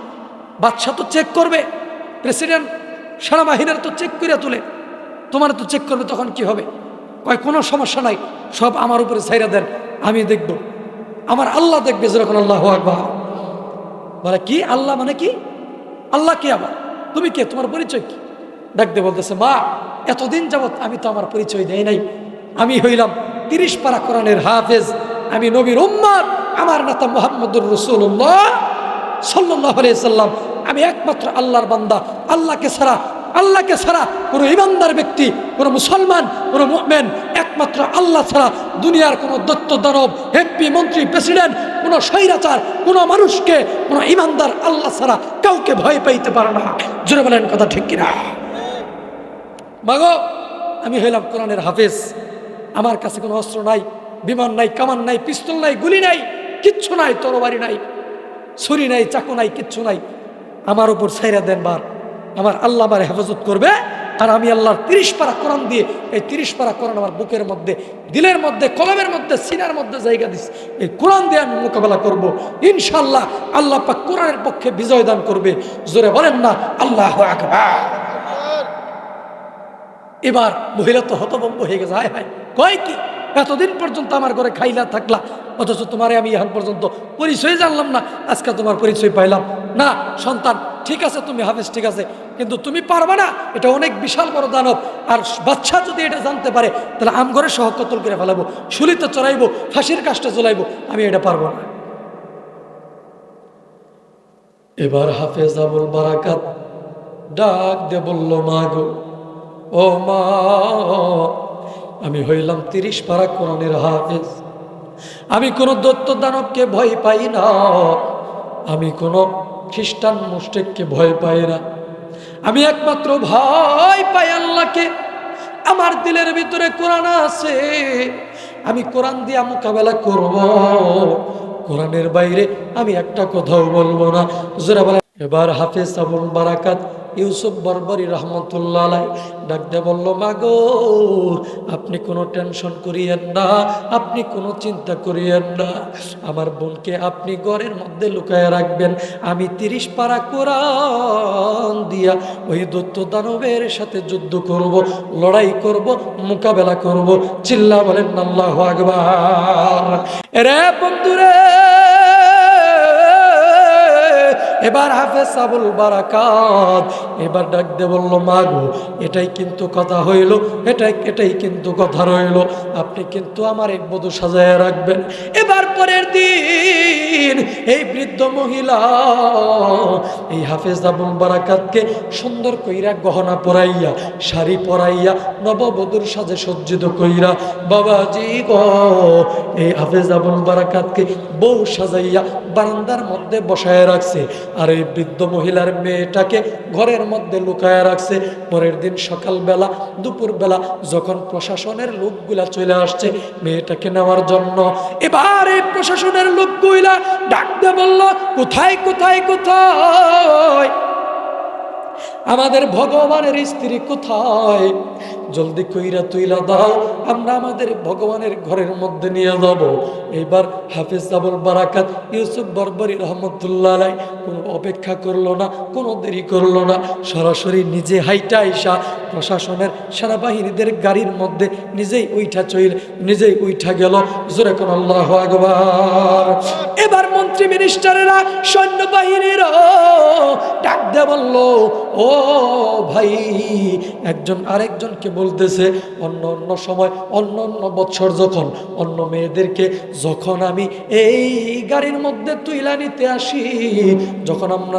বাদশা তো চেক করবে, প্রেসিডেন্ট সেনাবাহিনীর তো চেক করে তুলে, তোমার তো চেক করবে, তখন কি হবে? কয়, কোনো সমস্যা নাই, সব আমার উপরে ছাইরা দেন, আমি দেখব, আমার আল্লাহ দেখবে। যখন আল্লাহু আকবার। বলে, কি আল্লাহ মানে কি? আল্লাহ কে? আবার তুমি কে? তোমার পরিচয় কি? ডাক দিয়ে বলতেছে, মা এতদিন যাবৎ আমি তো আমার পরিচয় দেই নাই, আমি হইলাম 30 পারা কোরআনের হাফেজ, আমি নবীর উম্মত, আমার নেতা মুহাম্মদুর রাসূলুল্লাহ সাল্লাল্লাহু আলাইহি সাল্লাম, আমি একমাত্র আল্লাহর বান্দা। আল্লাহকে ছাড়া কোনো ইমানদার ব্যক্তি, কোনো মুসলমান, কোনো মুমিন একমাত্র আল্লাহ ছাড়া দুনিয়ার কোনো দৈত্য দানব, এমপি, মন্ত্রী, প্রেসিডেন্ট, কোনো স্বৈরাচার, কোনো মানুষকে, কোনো ইমানদার আল্লাহ ছাড়া কাউকে ভয় পাইতে পারে না। জোরে বলেন কথা ঠিক কিনা? মাগো, আমি হইলাম কোরআনের হাফেজ, আমার কাছে কোনো অস্ত্র নাই, বিমান নাই, কামান নাই, পিস্তল নাই, গুলি নাই, কিচ্ছু নাই, তরবারি নাই, ছুরি নাই, চাকু নাই, কিচ্ছু নাই। আমার উপর ছাইরা দেন বার, আমার আল্লাহ আমার হেফাজত করবে। আর আমি আল্লাহর 30 পারা কোরআন দিয়ে, এই 30 পারা কোরআন আমার বুকের মধ্যে, দিলের মধ্যে, কলমের মধ্যে, সিনার মধ্যে জায়গা দিস। এই কোরআন দিয়ে আমি মোকাবেলা করব ইনশাআল্লাহ। আল্লাহ পাক কোরআনের পক্ষে বিজয় দান করবে। জোরে বলেন না আল্লাহু আকবার। এবার মহিলা তো হতভম্ব হয়ে গেছে, হায় হায়, কয় কি? এতদিন পর্যন্ত আমার ঘরে খাইলা থাকলা, অথচ তোমারে আমি এখন পর্যন্ত পরিচয় জানলাম না, আজকে তোমার পরিচয় পাইলাম না। সন্তান ঠিক আছে, তুমি হাফেজ ঠিক আছে, কিন্তু তুমি পারবা না, এটা অনেক বিশাল বড় দানব। আর বাচ্চা যদি এটা জানতে পারে তাহলে আম ঘরে সহ কতল করে ফেলাবো, শুলিতে চড়াইবো, ফাঁসির কাজটা চলাইবো, আমি এটা পারবো না। এবার হাফেজ আবুল বারাকাত ডাক দিয়ে বলল, মা গো, ও মা, আমি হইলাম 30 পারা কোরআনের হাফেজ, আমি কোনো দৈত্য দানবকে ভয় পাই না, আমি কোনো খ্রিস্টান মুশরিককে ভয় পাই না, আমি একমাত্র ভয় পাই আল্লাহকে। আমার দিলের ভিতরে কোরআন আছে, আমি কোরআন দিয়ে মোকাবেলা করব, কোরআনের বাইরে আমি একটা কথাও বলবো না। যারা বলে এবার হাফেজ আবুল বারাকাত ইউসুফ বরবরি রহমতুল্লাহ আলাইহি ডাক দিয়ে বলল, মা গো, আপনি কোনো টেনশন করিয়েন না, আপনি কোনো চিন্তা করিয়েন না, আমার বোনকে আপনি ঘরের মধ্যে লুকায় রাখবেন, আমি 30 পারা কোরআন দিয়া ওই দৈত্য দানবের সাথে যুদ্ধ করব, লড়াই করব, মোকাবেলা করব। চিল্লা বলেন আল্লাহু আকবার। রে বন্ধুরে, এবার হাফেজ আবুল বারাকাত এবার ডাক দিয়ে বলল, মা গো, এটাই কিন্তু কথা হইল, এটাই কিন্তু কথা রইল, আপনি কিন্তু আমার এক বধূ সাজায় রাখবেন। এবার পরের দিন এই বৃদ্ধ মহিলা এই হাফেজ আবুল বারাকাতকে সুন্দর কইরা গহনা পরাইয়া, শাড়ি পরাইয়া, নববধূর সাজে সজ্জিত কইরা, বাবাজি গো, এই হাফেজ আবুল বারাকাতকে বউ সাজাইয়া বারান্দার মধ্যে বসায় রাখছে, আর এই বৃদ্ধ মহিলার মেয়েটাকে ঘরের মধ্যে লুকায় রাখছে। পরের দিন সকালবেলা, দুপুরবেলা যখন প্রশাসনের লোকগুলা চলে আসছে মেয়েটাকে নেওয়ার জন্য, এবার এই প্রশাসনের লোকগুলা ডাকতে বলল, কোথায় কোথায় কোথায় আমাদের ভগবানের স্ত্রী কোথায়? জলদি কইরা তুইলা দাও, আমরা আমাদের ভগবানের ঘরের মধ্যে নিয়ে যাব। এবার হাফেজ আবুল বারাকাত ইউসুফ বরবরি রহমতুল্লাহ আলাইহি কোনো অপেক্ষা করলো না, কোনো দেরি করলো না, সরাসরি নিজে হাইটা আইসা প্রশাসনের সেনাবাহিনীদের গাড়ির মধ্যে নিজেই উইঠা গেল। জোরে কোন আল্লাহু আকবার। এবার মন্ত্রী মিনিস্টারেরা, সৈন্যবাহিনীরা ডাক দিয়ে বলল, ও ভাই, একজন আরেকজনকে বলতেছে, অন্য সময় অন্য বৎসর যখন অন্য মেয়েদেরকে যখন আমি এই গাড়ির মধ্যে তুইলা নিতে আসি, যখন আমরা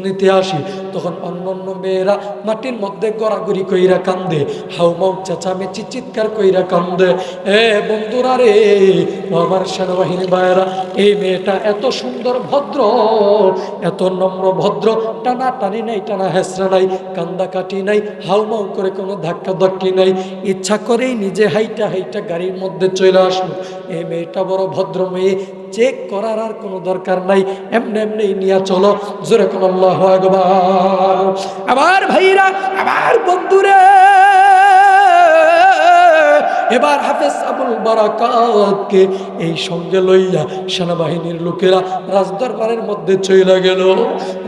নিতে আসি, তখন অন্য মেয়েরা মাটির মধ্যে গড়াগড়ি কইরা কান্দে, হাউমাউ চেঁচামেচি চিৎকার কইরা কান্দে। এ বন্ধুরা রে, আমার সেনাবাহিনী ভাইয়েরা, এই মেয়েটা এত সুন্দর ভদ্র, এত নম্র ভদ্র, টানা টানি নাই, টানা হেসরা নাই, কান্দা কাটি নাই, হাউমাউ করে কোনো ধাক্কা ধাক্কি নাই, ইচ্ছা করেই নিজে হাইটা গাড়ির মধ্যে চলে আসলো। এই মেয়েটা বড় ভদ্র মেয়ে, চেক করার আর কোনো দরকার নাই, এমনি নিয়ে চলো। জোরে কোন আল্লাহু আকবার। আমার ভাইরা, আমার বন্ধুরে, এবার হাফেজ আবুল বারাকাতকে এই সঙ্গে লইয়া সেনাবাহিনীর লোকেরা রাজদরবারের মধ্যে চলে গেল।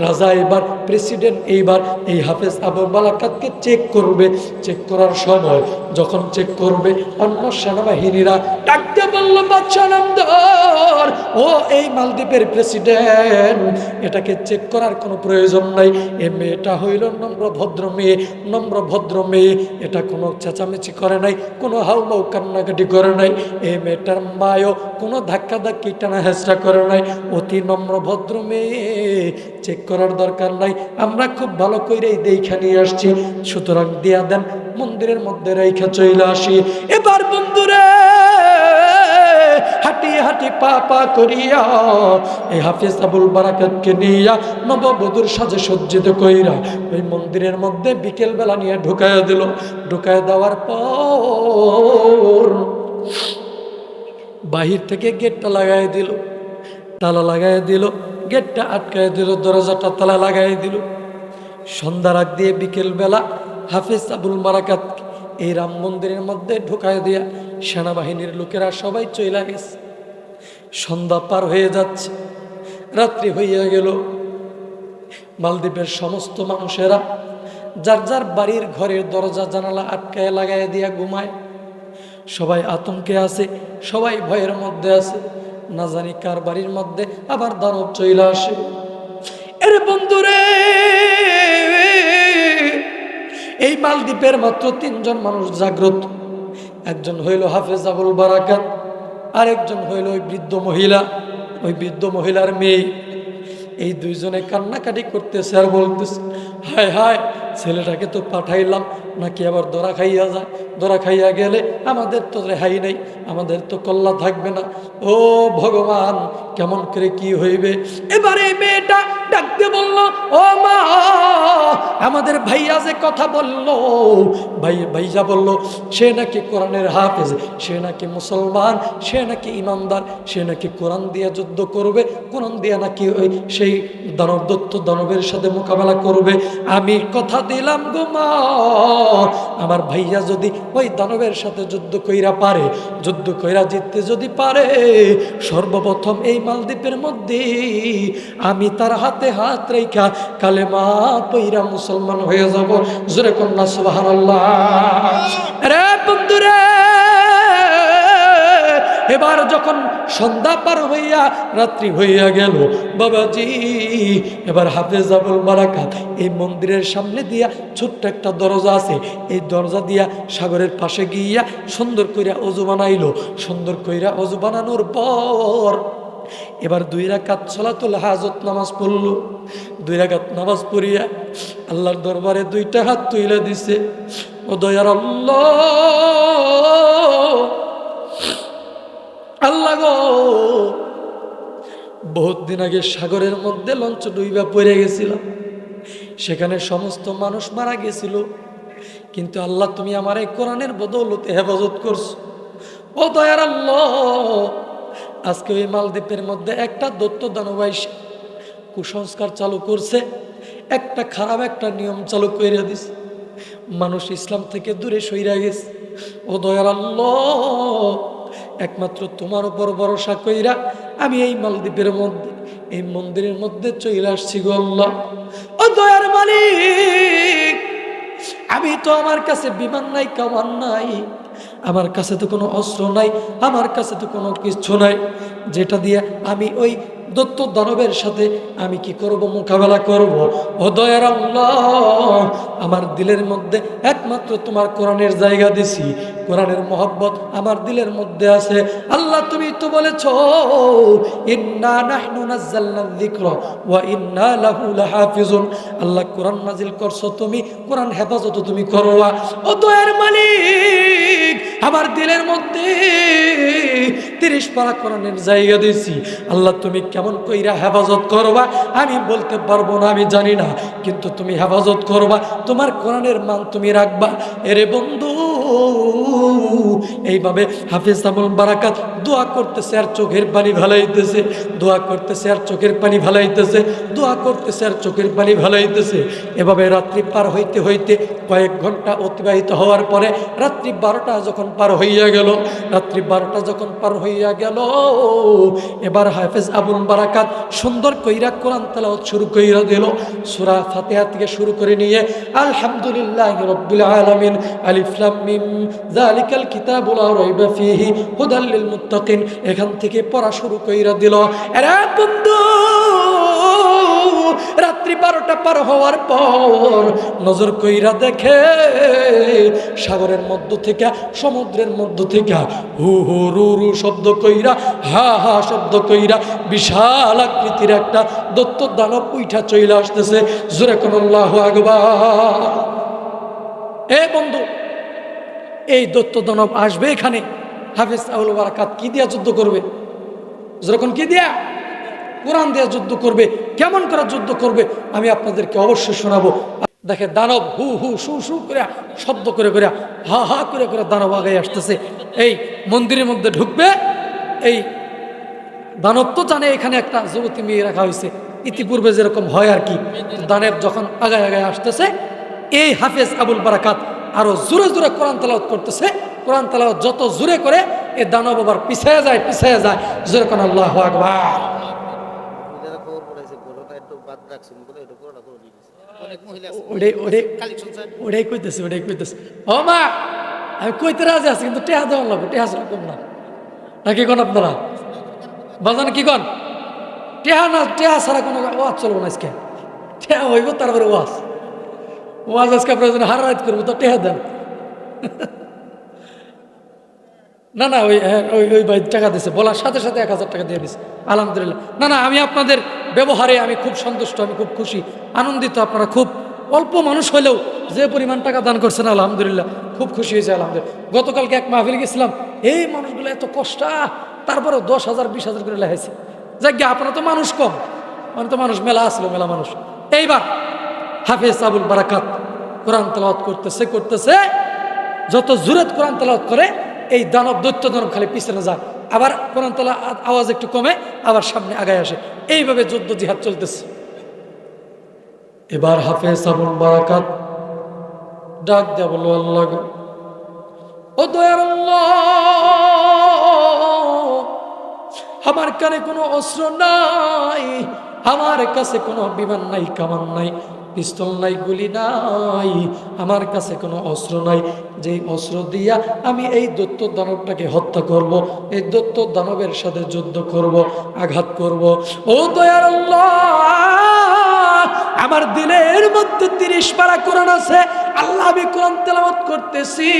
রাজা এবার প্রেসিডেন্ট এইবার এই হাফেজ আবুল বারাকাতকে চেক করবে। চেক করার সময় যখন চেক করবে, অন্য সেনাবাহিনীরা ডাকতে বলল, বাদশা নামদার, ও এই মালদ্বীপের প্রেসিডেন্ট, এটাকে চেক করার কোনো প্রয়োজন নাই, এ মেয়েটা হইল নম্র ভদ্র মেয়ে, এটা কোনো চেঁচামেচি করে নাই, কোনো হাউমাউ কান্নাকাটি করে নাই, এই মেয়েটার মায়ও কোনো ধাক্কি টানা হেঁচড়া করে নাই, অতি নম্র ভদ্র মেয়ে, চেক করার দরকার নাই, আমরা খুব ভালো কইরাই দেখা নিয়ে আসছি, সুতরাং দিয়া দেন, মন্দিরের মধ্যে রেখা চলে আসি। এবার বন্ধুরে, হাঁটি পা করিয়া এই হাফেজ আবুল বারাকাতকে নিয়া নববধূর সাজে সজ্জিত কইরা ওই মন্দিরের মধ্যে বিকেল বেলা নিয়ে ঢুকাইয়া দিল। ঢুকাইয়া দেওয়ার পর বাহির থেকে গেটটা লাগাই দিল, তালা লাগাই দিল, গেটটা আটকাই দিল, দরজাটা তালা লাগাই দিল। সন্ধ্যার আগ দিয়ে বিকেল বেলা হাফেজ আবুল বারাকাত এই রাম মন্দিরের মধ্যে ঢুকাই দিয়া সেনাবাহিনীর লোকেরা সবাই চইলা গেছে। সন্ধ্যা পার হয়ে যাচ্ছে, রাত্রি হইয়া গেল। মালদ্বীপের সমস্ত মানুষেরা যার যার বাড়ির ঘরের দরজা জানালা আটকায় লাগাই দিয়া ঘুমায়। সবাই আতঙ্কে আছে, সবাই ভয়ের মধ্যে আছে। না জানি কার বাড়ির মধ্যে আবার দানব চলে আসে। এর বন্ধুরে, এই মালদ্বীপের মাত্র 3 জন মানুষ জাগ্রত। একজন হইল হাফেজ আবুল বারাকাত, আর একজন হইল ওই বৃদ্ধ মহিলা, ওই বৃদ্ধ মহিলার মেয়ে। এই দুইজনে কান্নাকাটি করতেছে আর বলতেছে, হায় হায়, ছেলেটাকে তো পাঠাইলাম, নাকি আবার ধরা খাইয়া যায়। ধরা খাইয়া গেলে আমাদের তো রেহাই নেই, আমাদের তো কল্লা থাকবে না। ও ভগবান, কেমন করে কি হইবে। এবারে মেয়েটা ডাকতে বলল, ও মা, আমাদের ভাইয়া যে কথা বলল, ভাইয়া বলল সে নাকি কোরআনের হাফেজ, সে নাকি মুসলমান, সে নাকি ইমানদার, সে নাকি কোরআন দিয়ে যুদ্ধ করবে, কোরআন দিয়ে নাকি ওই সেই দানব দত্ত দানবের সাথে মোকাবেলা করবে। আমি কথা দিলাম গো মা, আমার ভাইয়া যদি ওই দানবের সাথে যুদ্ধ কইরা পারে, যুদ্ধ কইরা জিততে যদি পারে, সর্বপ্রথম এই মালদ্বীপের মধ্যে আমি তার হাতে হাত রেখা কালেমা পইরা মুসলমান হয়ে যাব। জোরে কন্যা সুবহানাল্লাহ। রে বন্ধুরে, এবার যখন সন্ধ্যা পার হইয়া রাত্রি হইয়া গেল বাবাজি, এবার হাফেজ আবুল বারাকাত এই মন্দিরের সামনে দিয়া ছোট্ট একটা দরজা আছে, এই দরজা দিয়া সাগরের পাশে গিয়া সুন্দর কইরা অজু বানাইলো। সুন্দর কইরা অজু বানানোর পর এবার 2 রাকাত সালাতুল হাজত নামাজ পড়ল। 2 রাকাত নামাজ পড়িয়া আল্লাহর দরবারে 2টা হাত তুলে দিছে। ও দয়ার আল্লাহ, আল্লাহ গো, বহুত দিন আগে সাগরের মধ্যে লঞ্চ ডুইবা পড়ে গেছিলাম, সেখানে সমস্ত মানুষ মারা গেছিল, কিন্তু আল্লাহ তুমি আমার এই কোরআনের বদৌলতে হেফাজত করছো। ও দয়ার আল্লাহ, আজকে ওই মালদ্বীপের মধ্যে একটা দত্ত দানব এসে কুসংস্কার চালু করছে, একটা খারাপ একটা নিয়ম চালু করে দিছে, মানুষ ইসলাম থেকে দূরে সইরা গেছে। ও দয়ার আল্লাহ, একমাত্র তোমার উপর ভরসা কইরা আমি এই মালদ্বীপের মধ্যে এই মন্দিরের মধ্যে চলে আসছি গো আল্লাহ। ও দয়ার মালিক, আমি তো, আমার কাছে বিমান নাই, কামান নাই, আমার কাছে তো কোনো অস্ত্র নাই, আমার কাছে তো কোনো কিছু নাই যেটা দিয়ে আমি ওই দত্ত দানবের সাথে আমি কি করব, মোকাবেলা করব। ও দয়ার আল্লাহ, আমার দিলের মধ্যে একমাত্র তোমার কোরআনের জায়গা দিছি, কোরআনের মহব্বত আমার দিলের মধ্যে আছে। আল্লাহ তুমি তো বলেছো, ইন্না নাহনু নাযালনা যিকরা ওয়া ইন্না লাহু লাহাফিজুন। আল্লাহ কোরআন নাজিল করছো তুমি, কোরআন হেফাজত তুমি করবা। ও দয়ার মালিক, আমার দিলের মধ্যে 30 পারা কোরআনের জায়গা দিছি। আল্লাহ তুমি কেমন কইরা হেফাজত করবা আমি বলতে পারবো না, আমি জানি না, কিন্তু তুমি হেফাজত করবা, তোমার কোরআনের মান তুমি রাখবা। এরে বন্ধু, এইভাবে হাফেজ আবুল বারাকাত দোয়া করতেছে আর চোখের পানি ভালাইতেছে, দোয়া করতেছে আর চোখের পানি ভালাইতেছে, দোয়া করতেছে আর চোখের পানি ভালাইতেছে। এভাবে রাত্রি পার হইতে হইতে কয়েক ঘন্টা অতিবাহিত হওয়ার পরে রাত্রি 12টা যখন পার হইয়া গেল, রাত্রি 12টা যখন পার হইয়া গেল, এবার হাফেজ আবুল বারাকাত সুন্দর কইরা কোরআন তেলাওয়াত শুরু কইরা দিল। সূরা ফাতিহা থেকে শুরু করে নিয়ে আলহামদুলিল্লাহি রাব্বিল আলামিন, আলিফ লাম মিম, যালিকাল কিতাবু লা রাইবা ফীহি হুদাল লিল মুত্তাকিন, এখান থেকে পড়া শুরু কইরা দিল। আরে বন্ধু, রাত্রি 12টা পার হওয়ার পর নজর কইরা দেখে সাগরের মধ্য থেকে, সমুদ্রের মধ্য থেকে হু হু রু রু শব্দ কইরা, হা হা শব্দ কইরা বিশাল আকৃতির একটা দত্ত দানব উইঠা চলে আসতেছে। জোরে কোন আল্লাহু আকবার। এ বন্ধু, এই দত্ত দানব আসবে এখানে, হাফেজ আবুল বারাকাত কি দিয়া যুদ্ধ করবে? যখন কি দিয়া? কোরআন দিয়া যুদ্ধ করবে। কেমন করে যুদ্ধ করবে আমি আপনাদেরকে অবশ্যই শোনাবো। দেখে দানব হু হু শু শু করে শব্দ করে করে, হা হা করে করে দানব আগে আসতেছে। এই মন্দিরের মধ্যে ঢুকবে। এই দানব তো জানে এখানে একটা যুবতী মেয়ে রাখা হয়েছে, ইতিপূর্বে যেরকম হয় আর কি। দানব যখন আগায় আগায় আসতেছে, এই হাফেজ আবুল বারাকাত আরো জোরে জোরে কোরআন তেলাওয়াত করতেছে। কোরআন তেলাওয়াত যত জোরে করে এই দানব আবার পিছায়া যায়, পিছায়া যায়। জোরে কোন আল্লাহু আকবার। ওটাই কইতেছে। ও মা, আমি কইতে রাজি আছি, কিন্তু টেহা দেওয়ার লাগবে, টেহা ছাড়া কম না, নাকি কোন আপনারা বাজান কি কন? টেহা না, টেহা ছাড়া কোনো ওয়াজ চলবো না আজকে, টেহা হইব তারপরে ওয়াজ। ওয়াজ আজকে আপনার জন্য হার রাত করবো, তো টেহা দেন। না না, ওই ওই ওই ভাই টাকা দিছে, বলার সাথে সাথে 1000 টাকা দিয়ে দিছে, আলহামদুলিল্লাহ। না না, আমি আপনাদের ব্যবহারে আমি খুব সন্তুষ্ট, আমি খুব খুশি, আনন্দিত। আপনারা খুব অল্প মানুষ হলেও যে পরিমাণ টাকা দান করছেন, আলহামদুলিল্লাহ, খুব খুশি হয়েছে, আলহামদুলিল্লাহ। গতকালকে এক মাহফিল গেছিলাম, এই মানুষগুলো এত কষ্ট, তারপরে 10,000 20,000 করে লেখাইছে। যাক গে, আপনারা তো মানুষ কম, মানে তো মানুষ মেলা আসলো, মেলা মানুষ। এইবার হাফেজ আবুল বারাকাত কোরআন তেলাওয়াত করতেছে, যত জোরে কোরআন তেলাওয়াত করে এই দানব, দৈত্য দানব খালি পিছনে যায়, আবার কোরআন তেলাওয়াত আওয়াজ একটু কমে, আবার সামনে আগায় আসে, এইভাবে যুদ্ধ জিহাদ চলতেছে। এবার হাফেজ আবুল বারাকাত ডাক দেয়া বলল, আল্লাহ গো, ও দয়ার আল্লাহ, আমার কানে কোনো অস্ত্র নাই, আমার কাছে কোনো বিমান নাই, কামান নাই, পিস্তল নাই, গুলি নাই, আমার কাছে কোনো অস্ত্র নাই, যেই অস্ত্র দিয়া আমি এই দৈত্য দানবটাকে হত্যা করব, এই দৈত্য দানবের সাথে যুদ্ধ করব, আঘাত করব। ও দয়ার আল্লাহ, আমার দিলের মধ্যে 30 পারা কোরআন আছে, আল্লাহ আমি কোরআন তেলাওয়াত করতেছি,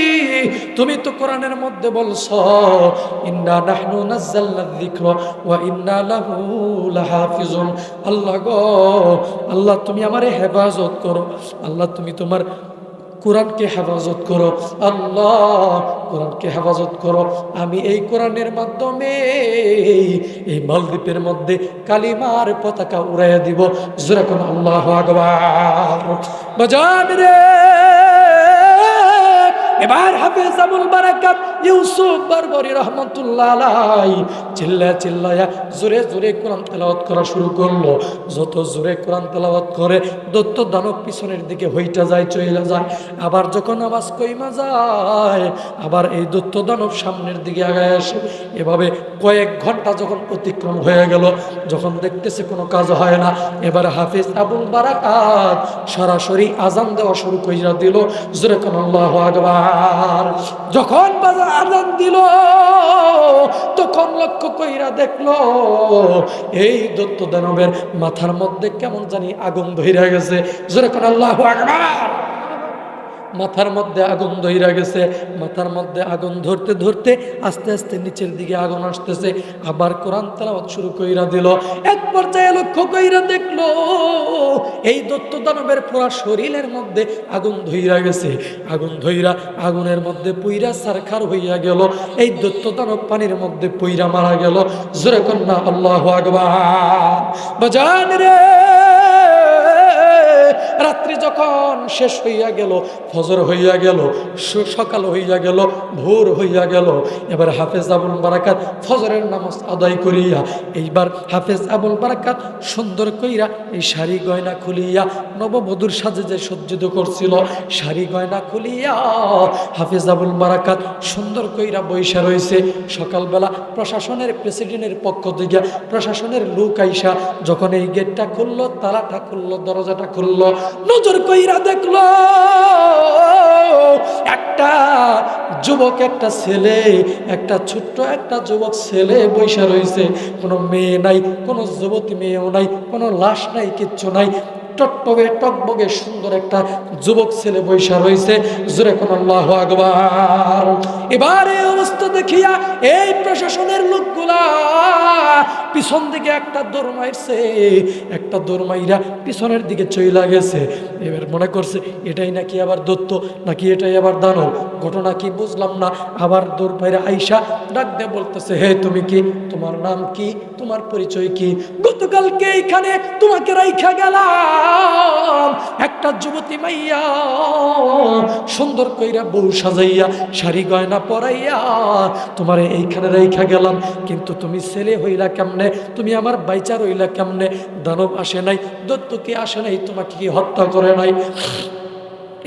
তুমি তো কোরআনের মধ্যে বলছো, ইন্না নাহনু নাযালনা যিকরা ওয়া ইন্না লাহু লাহাফিজুন। আল্লাহ গো, আল্লাহ তুমি আমারে হেফাজত করো, আল্লাহ তুমি তোমার কোরআনকে হেফাজত করো, আল্লাহ কোরআনকে হেফাজত করো। আমি এই কোরআনের মাধ্যমে এই মালদ্বীপের মধ্যে কালিমার পতাকা উড়াইয়া দিব। জোরে কোন আল্লাহু আকবার। বাজান রে, এবার হাফেজ আবুল বারাকাত ইউসুফ বারবরি রহমাতুল্লাহ আলাইহি চিল্লায়া জোরে জোরে কোরআন তেলাওয়াত করা শুরু করলো। যত জোরে কোরআন তেলাওয়াত করে দৈত্য দানব পিছনের দিকে হইটা যায়, চলে যায়। আবার যখন আওয়াজ কইমা যায়, আবার এই দৈত্য দানব সামনের দিকে আগায় আসে। এভাবে কয়েক ঘন্টা যখন অতিক্রম হয়ে গেল, যখন দেখতেছে কোনো কাজ হয় না, এবার হাফেজ আবুল বারাকাত সরাসরি আজান দেওয়া শুরু কইরা দিল। জোরে কোন আল্লাহু আকবার। যখন বাজার আজান দিল, তখন লক্ষ্য কইরা দেখলো এই দৈত্য দানবের মাথার মধ্যে কেমন জানি আগুন ধইরা গেছে। জোরে কোন আল্লাহু আকবার। মাথার মধ্যে আগুন ধইরা গেছে, মাথার মধ্যে আগুন ধরতে ধরতে আস্তে আস্তে নিচের দিকে আগুন আসতেছে। আবার কোরআন তেলাওয়াত শুরু কইরা দিল। এক পর্যায়ে লক্ষ্য কইরা দেখলো এই দৈত্য দানবের পুরো শরীরের মধ্যে আগুন ধইরা গেছে। আগুন ধইরা আগুনের মধ্যে পুইরা সারখার হইয়া গেল। এই দৈত্য দানব পানির মধ্যে পুইরা মারা গেল। জোরে কন্যা আল্লাহু আকবার। বাজান রে, রাত্রি যখন শেষ হইয়া গেল, ফজর হইয়া গেল, সকাল হইয়া গেল, ভোর হইয়া গেল। এবার হাফেজ আবুল বারাকাত ফজরের নামাজ আদায় করিয়া এইবার হাফেজ আবুল বারাকাত সুন্দর কইরা এই শাড়ি গয়না খুলিয়া, নববধূর সাজে যে সজ্জিত করছিল, শাড়ি গয়না খুলিয়া হাফেজ আবুল বারাকাত সুন্দর কইরা বইসা রইছে। সকালবেলা প্রশাসনের প্রেসিডেন্টের পক্ষ থেকে প্রশাসনের লোক আইসা যখন এই গেটটা খুললো, তালাটা খুললো, দরজাটা খুললো, নজর কইরা দেখলো একটা যুবক, একটা ছেলে, একটা ছোট্ট একটা যুবক ছেলে বইসা রইছে। কোনো মেয়ে নাই, কোনো যুবতী মেয়েও নাই, কোনো লাশ নাই, কিচ্ছু নাই। টকটকে টকবগে সুন্দর একটা যুবক ছেলে বইসা রইছে। জোরে কোন আল্লাহু আকবার। এবার এই অবস্থা দেখিয়া এই প্রশাসনের লোকগুলা পিছন দিকে একটা দৌড় মারছে, একটা দৌড় মাইরা পিছনের দিকে চইলা গেছে। এবার মনে করছে এটাই নাকি আবার দৈত্য, নাকি এটাই আবার দানব, ঘটনা কি বুঝলাম না। আবার দৌড় মাইরা আইসা ডাক দিয়ে বলতেছে, হে তুমি কি, তোমার নাম কি, তোমার পরিচয় কি? গতকালকে এইখানে তোমাকে রাইখা গেলাম, একটা যুবতী মাইয়া সুন্দর কইরা বউ সাজাইয়া শাড়ি গয়না পরাইয়া তোমারে এইখানে রাইখা গেলাম, কিন্তু তুমি ছেলে হইলা কেমনে, তুমি আমার বাইচা রইলা কেমনে? দানব আসে নাই, দৈত্য কি আসে নাই, তোমাকে কি হত্যা করে নাই?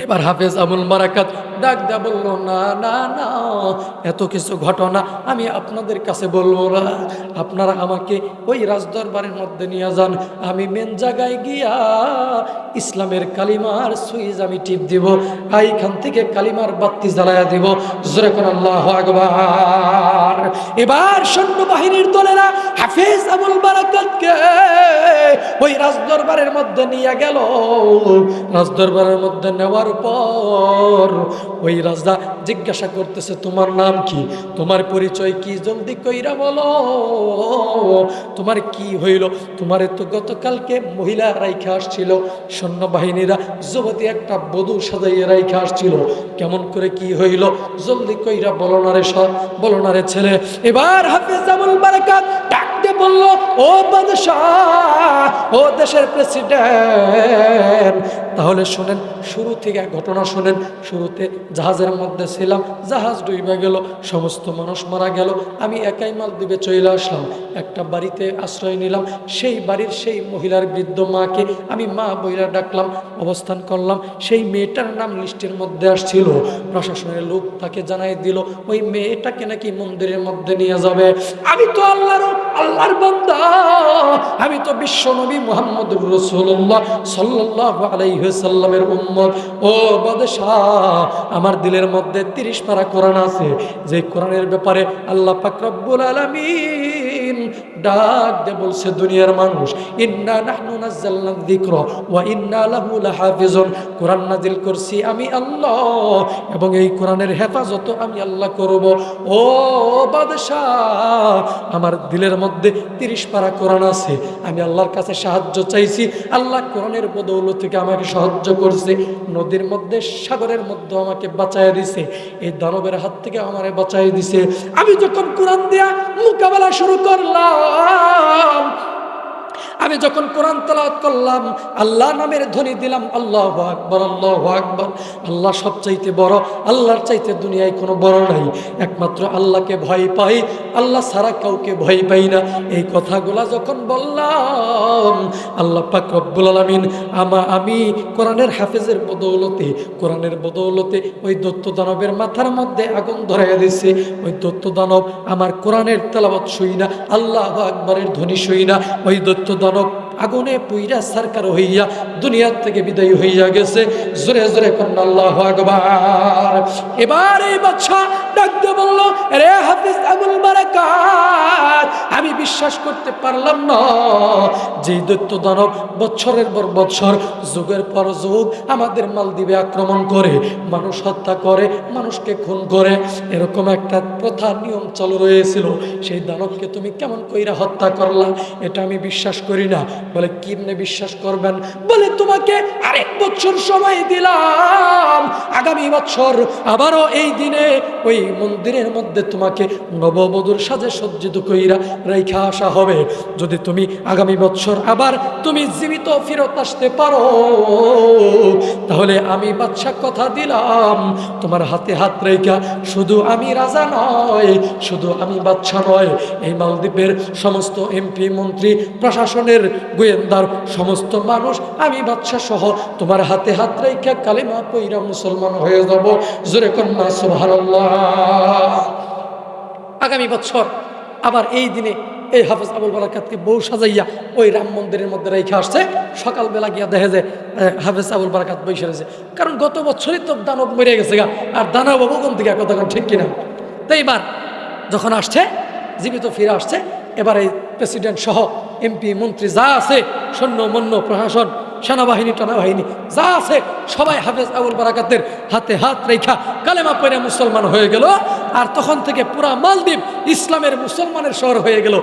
এবার হাফেজ আবুল বারাকাত ডাক দেয়া বলল, না না না, এত কিছু ঘটনা আমি আপনাদের কাছে বলবো না। আপনারা আমাকে ওই রাজদরবারের মধ্যে নিয়ে যান, আমি মেন জায়গায় গিয়া ইসলামের কালিমার সুইচ আমি টিপ দিব, এইখান থেকে কালিমার বাতি জ্বালায়া দিব। জোরে কোন আল্লাহু আকবার। এবার সৈন্যবাহিনীর দলেরা হাফেজ আবুল বারাকাতকে ওই রাজদরবারের মধ্যে নিয়ে গেল। রাজদরবারের মধ্যে নেওয়ার পর ওই রাজা জিজ্ঞাসা করতেছে, তোমার নাম কি, তোমার পরিচয় কি, জলদি কইরা বলো, তোমার কি হইল? তোমারে তো গতকালকে মহিলা রাইখা আসছিল, সৈন্যবাহিনীরা যুবতী একটা বধূ সাজাইয়া রাইখা আসছিল, কেমন করে কি হইল জলদি কইরা বলো না রে, সব বলো না রে ছেলে। এবার হাফেজ আবুল বারাকাত ডাকতে বলল, ও বাদশাহ, ও দেশের প্রেসিডেন্ট, তাহলে শুনেন, শুরু থেকে ঘটনা শুনেন। শুরুতে জাহাজের মধ্যে ছিলাম, জাহাজ ডুবে গেল, সমস্ত মানুষ মারা গেল, আমি একাই মালদ্বীপে চলে আসলাম, একটা বাড়িতে আশ্রয় নিলাম, সেই বাড়ির সেই মহিলার বৃদ্ধ মাকে আমি মা বইরা ডাকলাম, অবস্থান করলাম। সেই মেয়েটার নাম লিস্টের মধ্যে আসছিল, প্রশাসনের লোক তাকে জানাই দিল ওই মেয়েটাকে নাকি মন্দিরের মধ্যে নিয়ে যাবে। আমি তো আল্লাহর বান্দা, আমি তো বিশ্ব নবী মুহাম্মদুর রাসূলুল্লাহ সাল্লাল্লাহু আলাইহি ওয়াসাল্লামের উম্মত। ও বাদশাহ, আমার দিলের মধ্যে 30 পারা কোরআন আছে, যে কোরআনের ব্যাপারে আল্লাহ পাক রব্বুল আলামিন ডাক দিয়ে বলছে, দুনিয়ার মানুষ, ইন্না নাহনু নাযালনা যিকরা ওয়া ইন্না লাহু লাহাফিজুন, কোরআন নাজিল করছি আমি আল্লাহ, এবং এই কোরআনের হেফাজত আমি আল্লাহ করব। ও বাদশাহ, আমার দিলের মধ্যে 30 পারা কোরআন আছে, আমি আল্লাহর কাছে সাহায্য চাইছি, আল্লাহ কোরআনের বদৌলত থেকে আমাকে সাহায্য করছে, নদীর মধ্যে সাগরের মধ্যে আমাকে বাঁচায় দিছে, এই দানবের হাত থেকে আমারে বাঁচায় দিছে। আমি যখন কোরআন দিয়া মোকাবেলা শুরু করলাম, আমি যখন কোরআন তেলাওয়াত করলাম, আল্লাহ নামের ধ্বনি দিলাম, আল্লাহু আকবার, আল্লাহু আকবার, আল্লাহ সবচাইতে বড়, আল্লাহর চাইতে দুনিয়ায় কোনো বড় নাই, একমাত্র আল্লাহকে ভয় পাই, আল্লাহ ছাড়া কাউকে ভয় পাই না। এই কথাগুলা যখন বললাম, আল্লাহ পাক রব্বুল আলামিন আমি কোরআনের হাফেজের বদৌলতে, কোরআনের বদৌলতে ওই দৈত্য দানবের মাথার মধ্যে আগুন ধরাইয়া দিছে। ওই দৈত্য দানব আমার কোরআনের তেলাওয়াত শুই না, আল্লাহু আকবারের ধ্বনি শুই না, ওই দৈত্য দানব আগুনে পুইরা সরকার হইয়া দুনিয়ার থেকে বিদায় হইয়া গেছে। জোরে জোরে কন্যা আল্লাহু আকবার। এবার এই বাদশা ডাকতে বলল, রে হাফেজ আবুল বারাকাত, আমি বিশ্বাস করতে পারলাম না যে দৈত্য দানব বছরের পর বছর, যুগের পর যুগ আমাদের মালদ্বীপে আক্রমণ করে, মানুষ হত্যা করে, মানুষকে খুন করে, এরকম একটা প্রথা নিয়ম চালু রয়েছিল, সেই দানবকে তুমি কেমন কইরা হত্যা করলা? এটা আমি বিশ্বাস করি না। বলে কেমনে বিশ্বাস করবেন? বলে তোমাকে আরেক বছর সময় দিলাম, আগামী বছর আবারও এই দিনে ওই মন্দিরের মধ্যে তোমাকে নববধূর সাজে সজ্জিত কইরা রাইখা আসা হবে। যদি তুমি আগামী বছর আবার তুমি জীবিত ফেরত আসতে পারো, তাহলে আমি বাদশা কথা দিলাম, তোমার হাতে হাত রেখা শুধু আমি রাজা নয়, শুধু আমি বাদশা নয়, এই মালদ্বীপের সমস্ত এমপি, মন্ত্রী, প্রশাসনের, গোয়েন্দার সমস্ত মানুষ, আমি বাদশা সহ তোমার হাতে হাত রেখা কালেমা পইরা মুসলমান হয়ে যাব। জোরে কন্যা সুবহানাল্লাহ। আগামী বছর আবার এই দিনে এই হাফেজ আবুল বারাকাতকে বউ সাজাইয়া ওই রাম মন্দিরের মধ্যে রেখে আসছে। সকালবেলা গিয়া দেখে যে হাফেজ আবুল বারাকাত বসে রয়েছে, কারণ গত বছরই তো দানব মরে গেছে গা, আর দানব বাবু কোন দিকে কতক্ষণ ঠিক কিনা। তো এইবার যখন আসছে, জীবিত ফিরে আসছে, এবার এই প্রেসিডেন্ট সহ এমপি, মন্ত্রী যা আছে, সৈন্য মন্য, প্রশাসন, সেনাবাহিনী, টানাবাহিনী যা আছে, সবাই হাফেজ আবুল বারাকাতের হাতে হাত রেখা কালেমা পড়ে মুসলমান হয়ে গেল। আর তখন থেকে পুরা মালদ্বীপ ইসলামের মুসলমানের শহর হয়ে গেল।